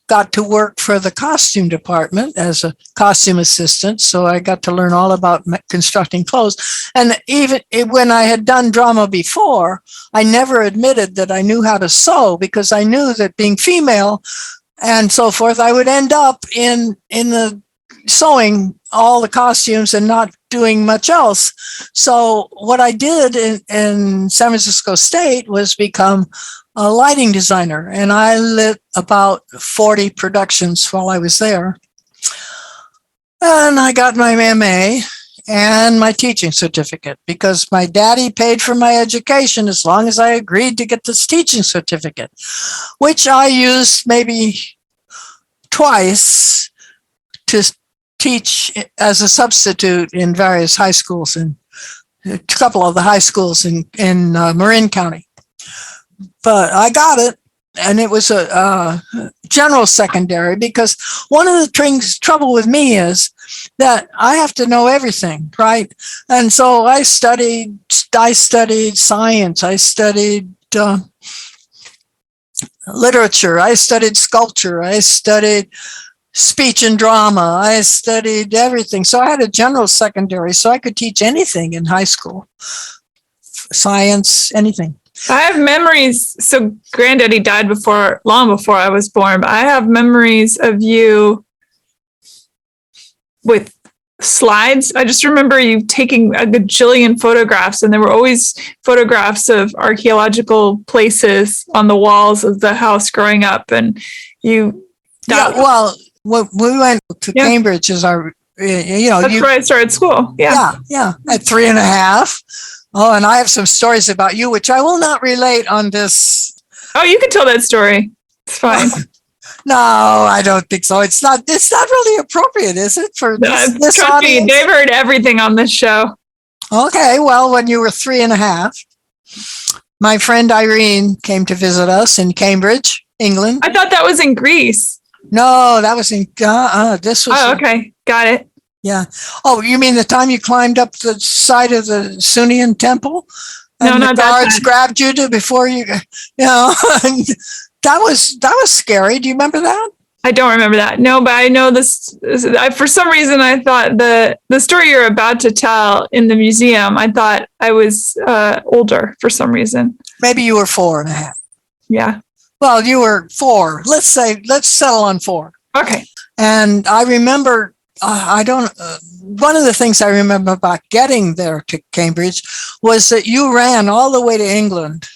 got to work for the costume department as a costume assistant. So I got to learn all about constructing clothes. And even when I had done drama before, I never admitted that I knew how to sew, because I knew that being female and so forth, I would end up in the sewing all the costumes and not doing much else. So what I did in San Francisco State was become a lighting designer, and I lit about 40 productions while I was there. And I got my MA and my teaching certificate because my daddy paid for my education as long as I agreed to get this teaching certificate, which I used maybe twice to teach as a substitute in various high schools, and a couple of the high schools in Marin County. But I got it, and it was a general secondary, because one of the trouble with me is that I have to know everything, right? And so I studied science, I studied literature, I studied sculpture, I studied speech and drama, I studied everything. So I had a general secondary, so I could teach anything in high school, science, anything. I have memories. So Granddaddy died long before I was born, but I have memories of you with slides. I just remember you taking a gajillion photographs, and there were always photographs of archaeological places on the walls of the house growing up. And you, when we went to Cambridge as our, that's where I started school. Yeah. At 3.5. Oh, and I have some stories about you, which I will not relate on this. Oh, you can tell that story. It's fine. No, I don't think so. It's not really appropriate, is it? For this audience? They've heard everything on this show. Okay, well, when you were 3.5, my friend Irene came to visit us in Cambridge, England. I thought that was in Greece. No, that was in, this was. Oh, okay. Got it. Yeah. Oh, you mean the time you climbed up the side of the Sunian temple? No, and the not that guards time. grabbed you before you, and that was scary. Do you remember that? I don't remember that. No, but I know this. For some reason, I thought the story you're about to tell in the museum, I thought I was older for some reason. Maybe you were 4.5. Yeah. Well, you were 4. Let's settle on 4. Okay. And I remember, one of the things I remember about getting there to Cambridge was that you ran all the way to England.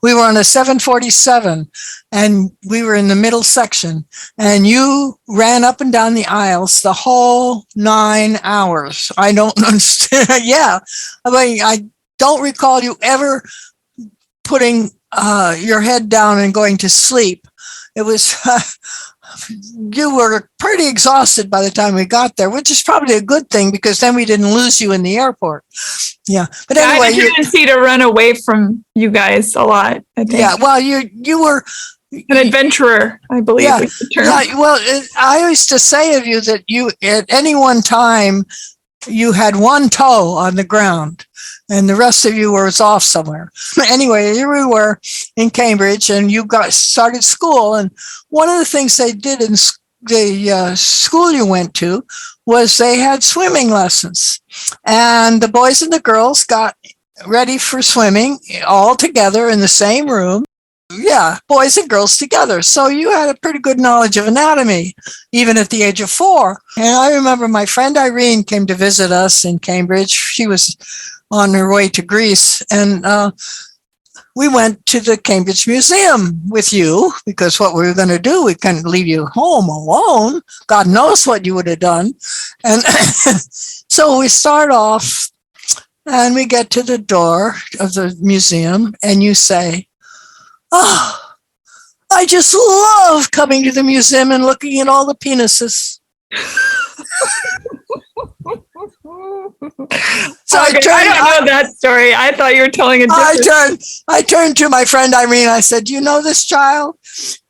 We were on a 747 and we were in the middle section, and you ran up and down the aisles the whole 9 hours. I don't understand. Yeah. I mean, I don't recall you ever putting your head down and going to sleep. It was, you were pretty exhausted by the time we got there, which is probably a good thing because then we didn't lose you in the airport. Yeah. But anyway, I had a tendency to run away from you guys a lot, I think. Yeah. Well, you were an adventurer, I believe. Yeah. Yeah. Well, I used to say of you that you, at any one time, you had one toe on the ground and the rest of you was off somewhere. Anyway, here we were in Cambridge and you started school. And one of the things they did in the school you went to was they had swimming lessons, and the boys and the girls got ready for swimming all together in the same room. Yeah, boys and girls together. So you had a pretty good knowledge of anatomy, even at the age of 4. And I remember my friend Irene came to visit us in Cambridge. She was on her way to Greece. And we went to the Cambridge Museum with you because what we were going to do, we couldn't leave you home alone. God knows what you would have done. And so we start off and we get to the door of the museum and you say, "Oh, I just love coming to the museum and looking at all the penises." So okay, I don't know that story. I thought you were telling a different. I turned to my friend Irene. I said, "Do you know this child?"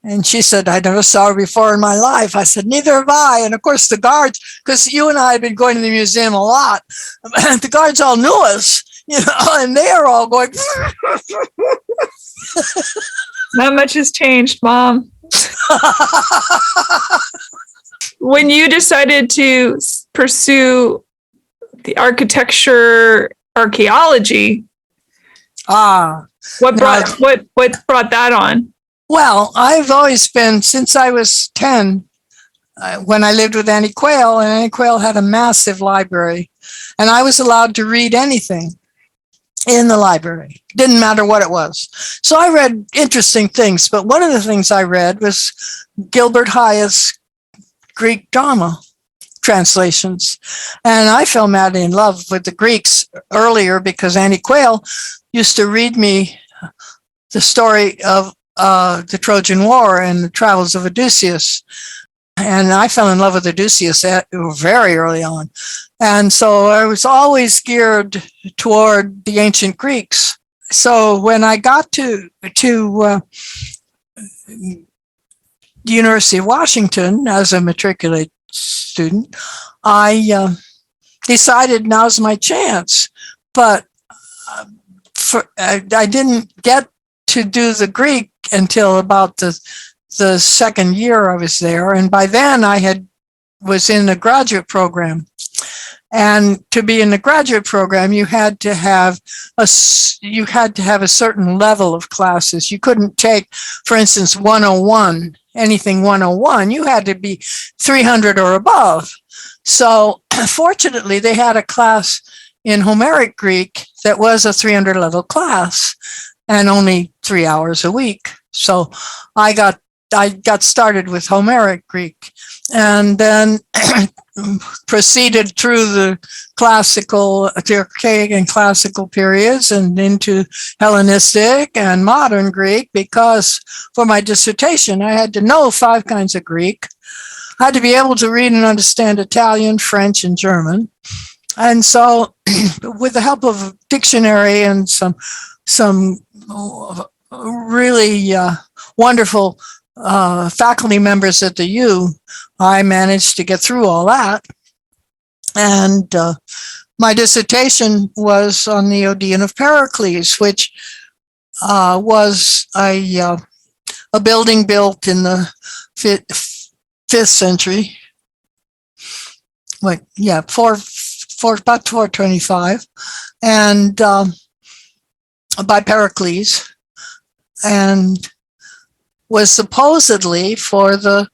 And she said, "I never saw her before in my life." I said, "Neither have I." And of course the guards, because you and I had been going to the museum a lot, the guards all knew us, and they are all going, Not much has changed, Mom. When you decided to pursue the archaeology, what brought that on? Well, I've always been, since I was 10, when I lived with Annie Quayle, and Annie Quayle had a massive library, and I was allowed to read anything in the library. Didn't matter what it was. So I read interesting things, but one of the things I read was Gilbert Hyatt's Greek drama translations. And I fell madly in love with the Greeks earlier because Annie Quayle used to read me the story of the Trojan War and the travels of Odysseus. And I fell in love with Odysseus very early on. And so I was always geared toward the ancient Greeks. So when I got to the University of Washington as a matriculated student, I decided now's my chance. But I didn't get to do the Greek until about the second year I was there. And by then I was in a graduate program. And to be in the graduate program, you had to have a certain level of classes. You couldn't take, for instance, 101, anything 101. You had to be 300 or above. So fortunately, they had a class in Homeric Greek that was a 300 level class and only 3 hours a week. So I got started with Homeric Greek and then proceeded through the archaic and classical periods and into Hellenistic and modern Greek, because for my dissertation, I had to know 5 kinds of Greek. I had to be able to read and understand Italian, French, and German. And so with the help of a dictionary and some really wonderful faculty members at the U, I managed to get through all that. And My dissertation was on the Odeon of Pericles, which was a building built in the fifth century. About 425, and by Pericles, and was supposedly for the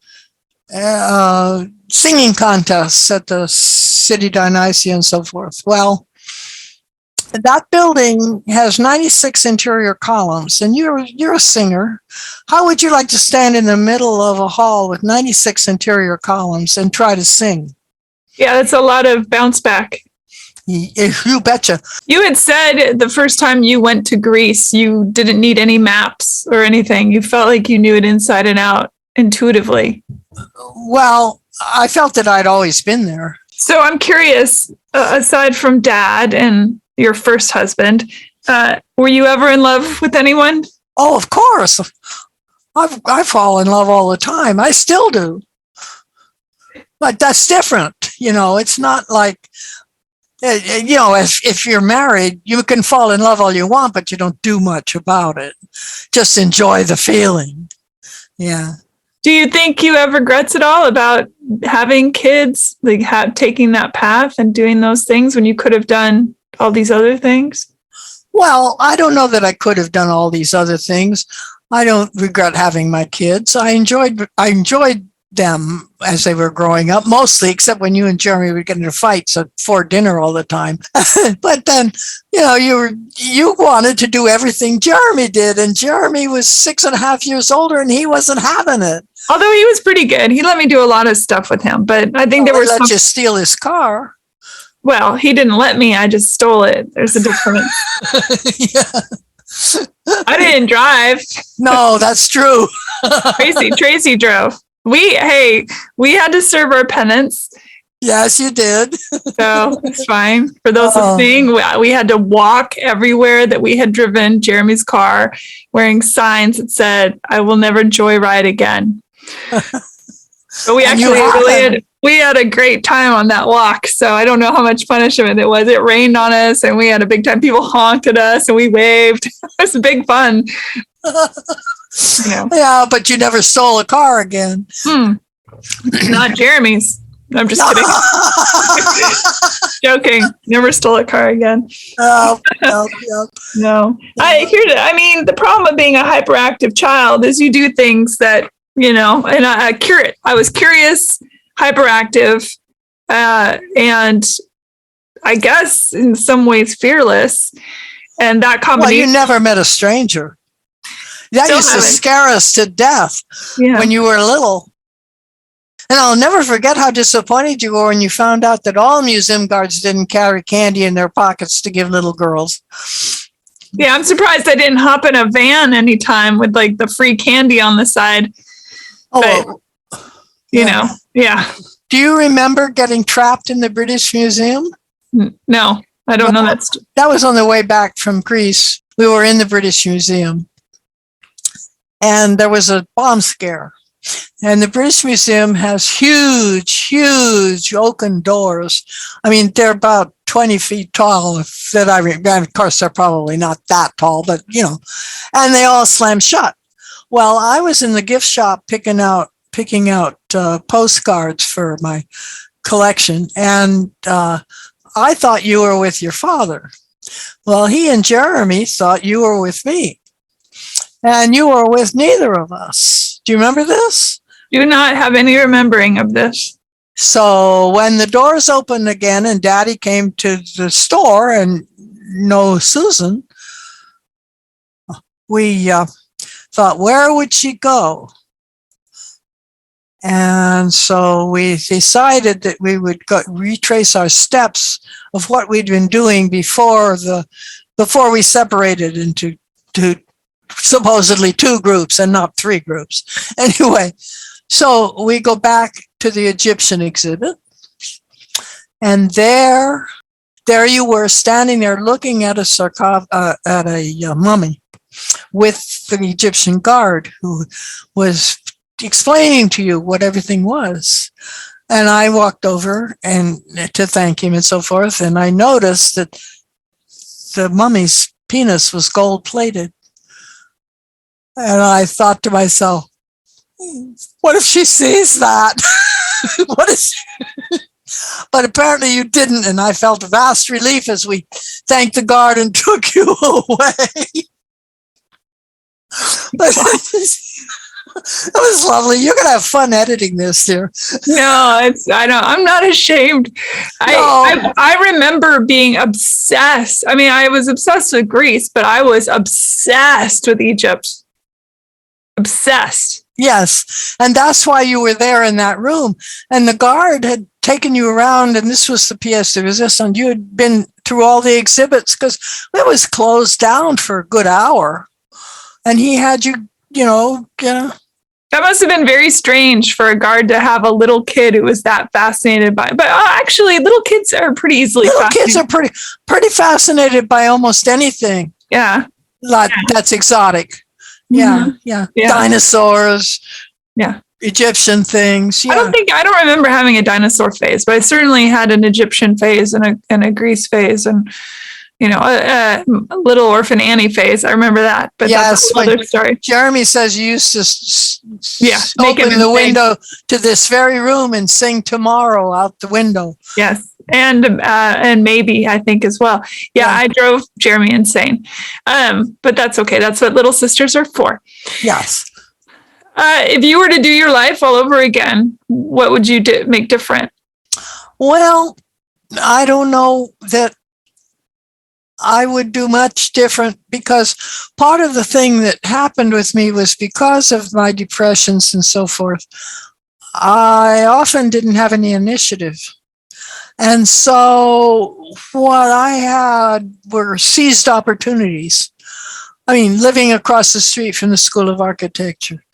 singing contests at the city Dionysia and so forth. Well, that building has 96 interior columns, and you're a singer. How would you like to stand in the middle of a hall with 96 interior columns and try to sing? Yeah, that's a lot of bounce back. You betcha. You had said the first time you went to Greece, you didn't need any maps or anything. You felt like you knew it inside and out intuitively. Well, I felt that I'd always been there. So I'm curious, aside from Dad and your first husband, were you ever in love with anyone? Oh, of course. I fall in love all the time. I still do. But that's different. It's not like, if you're married, you can fall in love all you want, but you don't do much about it. Just enjoy the feeling. Yeah. Do you think you have regrets at all about having kids, like taking that path and doing those things when you could have done all these other things? Well, I don't know that I could have done all these other things. I don't regret having my kids. I enjoyed them as they were growing up, mostly, except when you and Jeremy would get into fights for dinner all the time. But then, you wanted to do everything Jeremy did, and Jeremy was 6.5 years older, and he wasn't having it. Although he was pretty good. He let me do a lot of stuff with him, but I think there was let you steal his car. Well, he didn't let me. I just stole it. There's a difference. Yeah. I didn't drive. No, that's true. Tracy drove. We had to serve our penance. Yes, you did. So it's fine. For those listening, we had to walk everywhere that we had driven Jeremy's car, wearing signs that said, "I will never joyride again." But we actually we had a great time on that walk. So I don't know how much punishment it was. It rained on us and we had a big time. People honked at us and we waved. It was big fun. Yeah, but you never stole a car again. Not Jeremy's. I'm just kidding. Joking. Never stole a car again. No. The problem of being a hyperactive child is you do things that, and I was curious, hyperactive, and I guess in some ways fearless. And that combination. Well, you never met a stranger. That used to scare us to death when you were little. And I'll never forget how disappointed you were when you found out that all museum guards didn't carry candy in their pockets to give little girls. Yeah, I'm surprised I didn't hop in a van anytime with like the free candy on the side. Oh, but, yeah. Do you remember getting trapped in the British Museum? No, I don't know that. That was on the way back from Greece. We were in the British Museum. And there was a bomb scare. And the British Museum has huge oaken doors. I mean, they're about 20 feet tall. And of course, they're probably not that tall, but and they all slam shut. Well, I was in the gift shop picking out postcards for my collection, and I thought you were with your father. Well, he and Jeremy thought you were with me. And you were with neither of us. Do you remember this? Do not have any remembering of this. So when the doors opened again and Daddy came to the store and no Susan, we thought, where would she go? And so we decided that we would retrace our steps of what we'd been doing before we separated into supposedly 2 groups and not 3 groups. Anyway, so we go back to the Egyptian exhibit, and there you were standing there looking at a mummy with the Egyptian guard who was explaining to you what everything was. And I walked over and to thank him and so forth. And I noticed that the mummy's penis was gold plated. And I thought to myself, what if she sees that? What is? But apparently you didn't. And I felt vast relief as we thanked the guard and took you away. But it was lovely. You're going to have fun editing this, dear. No, I'm not ashamed. I remember being obsessed. I mean, I was obsessed with Greece, but I was obsessed with Egypt. Obsessed. Yes. And that's why you were there in that room. And the guard had taken you around, and this was the pièce de résistance. You had been through all the exhibits because it was closed down for a good hour. And he had you, That must have been very strange for a guard to have a little kid who was that fascinated by. But actually, little kids are pretty easily fascinated. Kids are pretty fascinated by almost anything. Yeah. That's exotic. Yeah, Mm-hmm. yeah. Dinosaurs. Yeah. Egyptian things. Yeah. I don't remember having a dinosaur phase, but I certainly had an Egyptian phase and a Greece phase and, a Little Orphan Annie phase. I remember that, but that's another story. Jeremy says you used to open the window to this very room and sing Tomorrow out the window. Yes. And maybe I think as well. Yeah. I drove Jeremy insane. But that's okay. That's what little sisters are for. Yes. If you were to do your life all over again, what would you make different? Well, I don't know that I would do much different, because part of the thing that happened with me was because of my depressions and so forth. I often didn't have any initiative. And so what I had were seized opportunities. I mean, living across the street from the School of Architecture,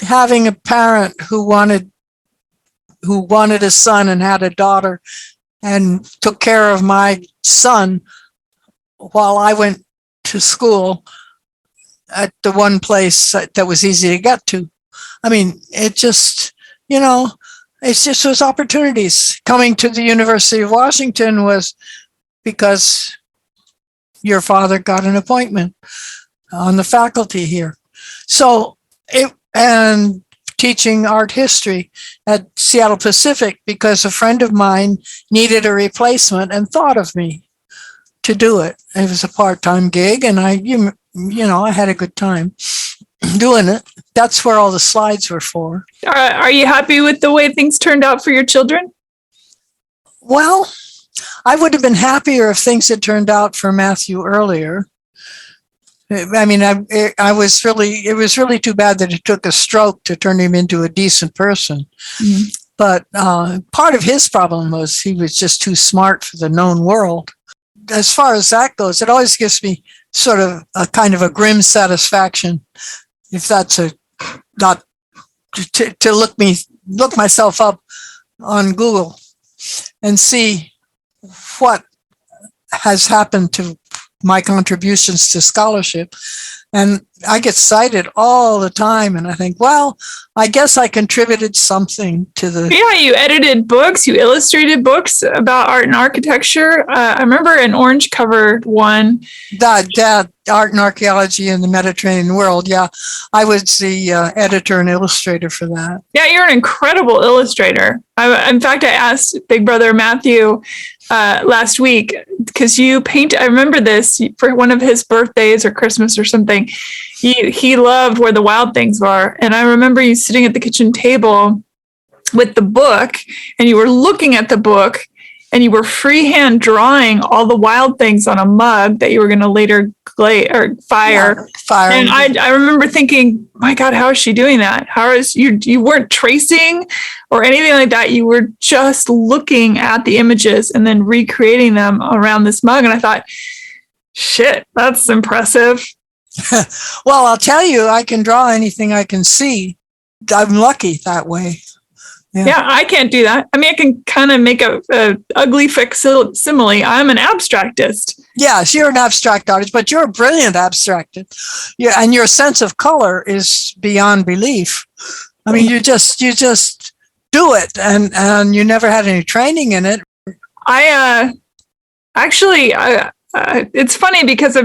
having a parent who wanted a son and had a daughter and took care of my son while I went to school at the one place that was easy to get to. I mean, it just was opportunities. Coming to the University of Washington was because your father got an appointment on the faculty here. And teaching art history at Seattle Pacific because a friend of mine needed a replacement and thought of me to do it. It was a part-time gig, and I had a good time doing it. That's where all the slides were for. Are you happy with the way things turned out for your children? Well, I would have been happier if things had turned out for Matthew earlier. I mean, it was really too bad that it took a stroke to turn him into a decent person. Mm-hmm. But part of his problem was he was just too smart for the known world. As far as that goes, it always gives me sort of a kind of a grim satisfaction, if that's not to look myself up on Google and see what has happened to my contributions to scholarship. And I get cited all the time, and I think, well, I guess I contributed something to the... Yeah, you edited books, you illustrated books about art and architecture. I remember an orange cover one. That art and archaeology in the Mediterranean world, yeah. I was the editor and illustrator for that. Yeah, you're an incredible illustrator. In fact, I asked Big Brother Matthew last week, because you paint, I remember this, for one of his birthdays or Christmas or something, he loved Where the Wild Things Are. And I remember you sitting at the kitchen table with the book, and you were looking at the book, and you were freehand drawing all the wild things on a mug that you were going to later fire. And I remember thinking, my God, how is she doing that? How is you weren't tracing or anything like that. You were just looking at the images and then recreating them around this mug. And I thought, shit, that's impressive. Well, I'll tell you, I can draw anything I can see. I'm lucky that way. Yeah, I can't do that. I mean, I can kind of make a ugly facsimile. I'm an abstractist. Yes, you're an abstract artist, but you're a brilliant abstractist. Yeah, and your sense of color is beyond belief. I mean, you just do it, and you never had any training in it. I actually, it's funny because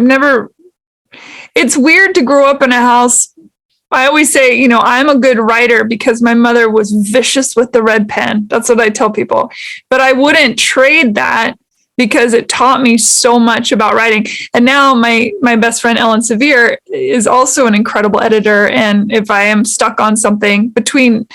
it's weird to grow up in a house. I always say, I'm a good writer because my mother was vicious with the red pen. That's what I tell people. But I wouldn't trade that because it taught me so much about writing. And now my best friend, Ellen Severe, is also an incredible editor. And if I am stuck on something between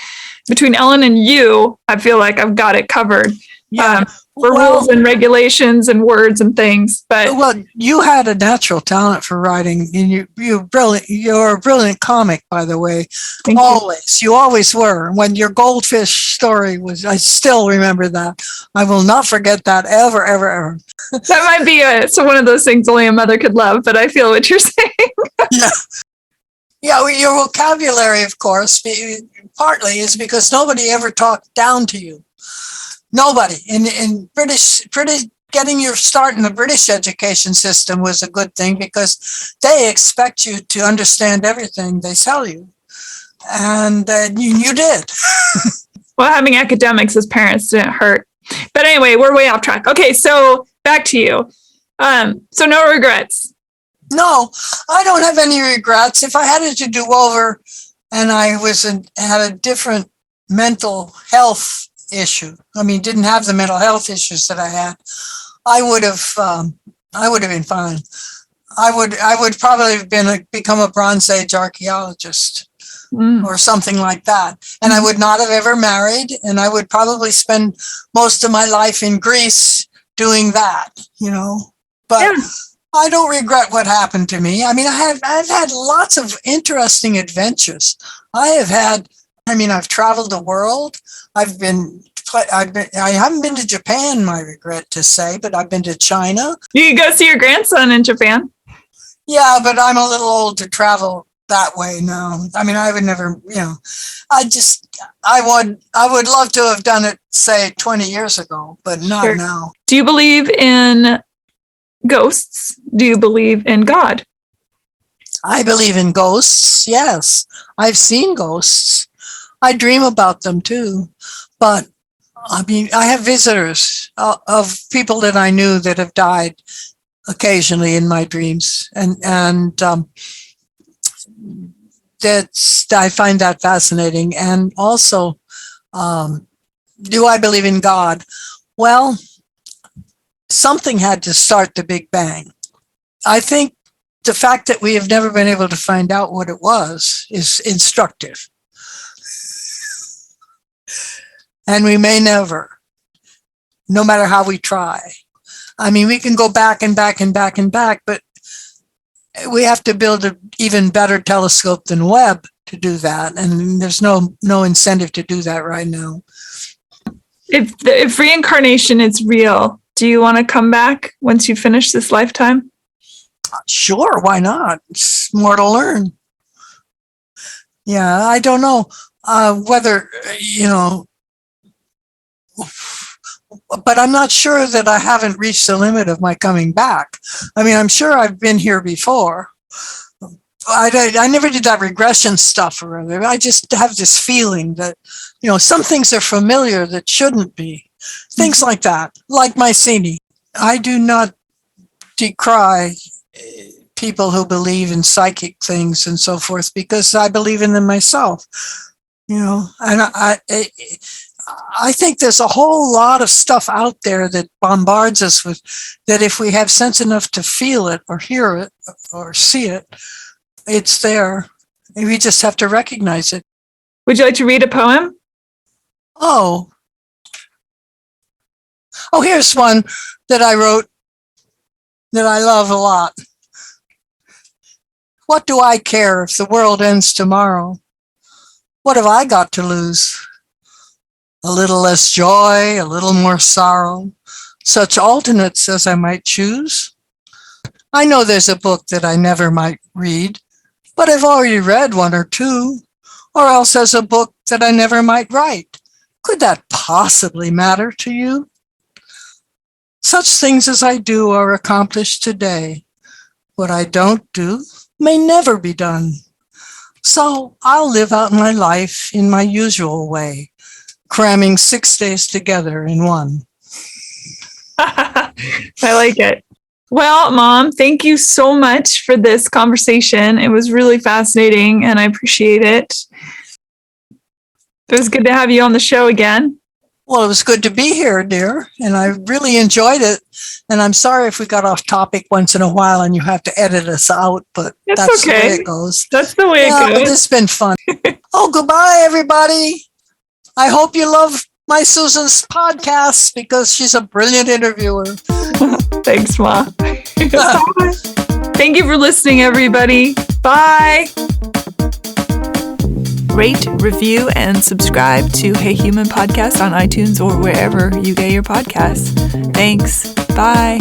Ellen and you, I feel like I've got it covered. Yeah. For rules and regulations and words and things. But you had a natural talent for writing, and you're brilliant. You're a brilliant comic, by the way. You always were. When your goldfish story was, I still remember that. I will not forget that ever, ever, ever. That might be one of those things only a mother could love, but I feel what you're saying. Yeah, your vocabulary, of course, partly is because nobody ever talked down to you. Nobody in British getting your start in the British education system was a good thing because they expect you to understand everything they tell you, and you did. Well, having academics as parents didn't hurt, but anyway, we're way off track. Okay, so back to you. So no regrets. No, I don't have any regrets. If I had it to do over, and I had a different mental health issue. Didn't have the mental health issues that I had. I would have been fine. I would probably have become a Bronze Age archeologist or something like that. And I would not have ever married. And I would probably spend most of my life in Greece doing that, But yeah. I don't regret what happened to me. I've had lots of interesting adventures. I've traveled the world. I haven't been to Japan, my regret to say, but I've been to China. You go see your grandson in Japan? Yeah, but I'm a little old to travel that way now. I would never, I would love to have done it, say, 20 years ago, but not now. Do you believe in ghosts? Do you believe in God? I believe in ghosts, yes. I've seen ghosts. I dream about them too, but I have visitors of people that I knew that have died occasionally in my dreams, and I find that fascinating. And also, do I believe in God? Well, something had to start the Big Bang. I think the fact that we have never been able to find out what it was is instructive. And we may never, no matter how we try. We can go back and back and back and back, but we have to build an even better telescope than Webb to do that. And there's no incentive to do that right now. If reincarnation is real, do you want to come back once you finish this lifetime? Sure, why not? It's more to learn. Yeah, I don't know whether, but I'm not sure that I haven't reached the limit of my coming back. I'm sure I've been here before. I never did that regression stuff or other. I just have this feeling that, some things are familiar that shouldn't be. Things like that, like Mycenae. I do not decry people who believe in psychic things and so forth because I believe in them myself. And I think there's a whole lot of stuff out there that bombards us with that if we have sense enough to feel it or hear it or see it, it's there. We just have to recognize it. Would you like to read a poem? Oh, here's one that I wrote that I love a lot. What do I care if the world ends tomorrow? What have I got to lose? A little less joy, a little more sorrow, such alternates as I might choose. I know there's a book that I never might read, but I've already read one or two, or else there's a book that I never might write. Could that possibly matter to you? Such things as I do are accomplished today. What I don't do may never be done. So I'll live out my life in my usual way, cramming 6 days together in one. I like it. Well, Mom, thank you so much for this conversation. It was really fascinating and I appreciate it. It was good to have you on the show again. Well, it was good to be here, dear, and I really enjoyed it. And I'm sorry if we got off topic once in a while and you have to edit us out, but that's okay. The way it goes. That's the way it goes. But it's been fun. Oh, goodbye, everybody. I hope you love my Susan's podcast because she's a brilliant interviewer. Thanks, Ma. Thank you for listening, everybody. Bye. Rate, review, and subscribe to Hey Human Podcast on iTunes or wherever you get your podcasts. Thanks. Bye.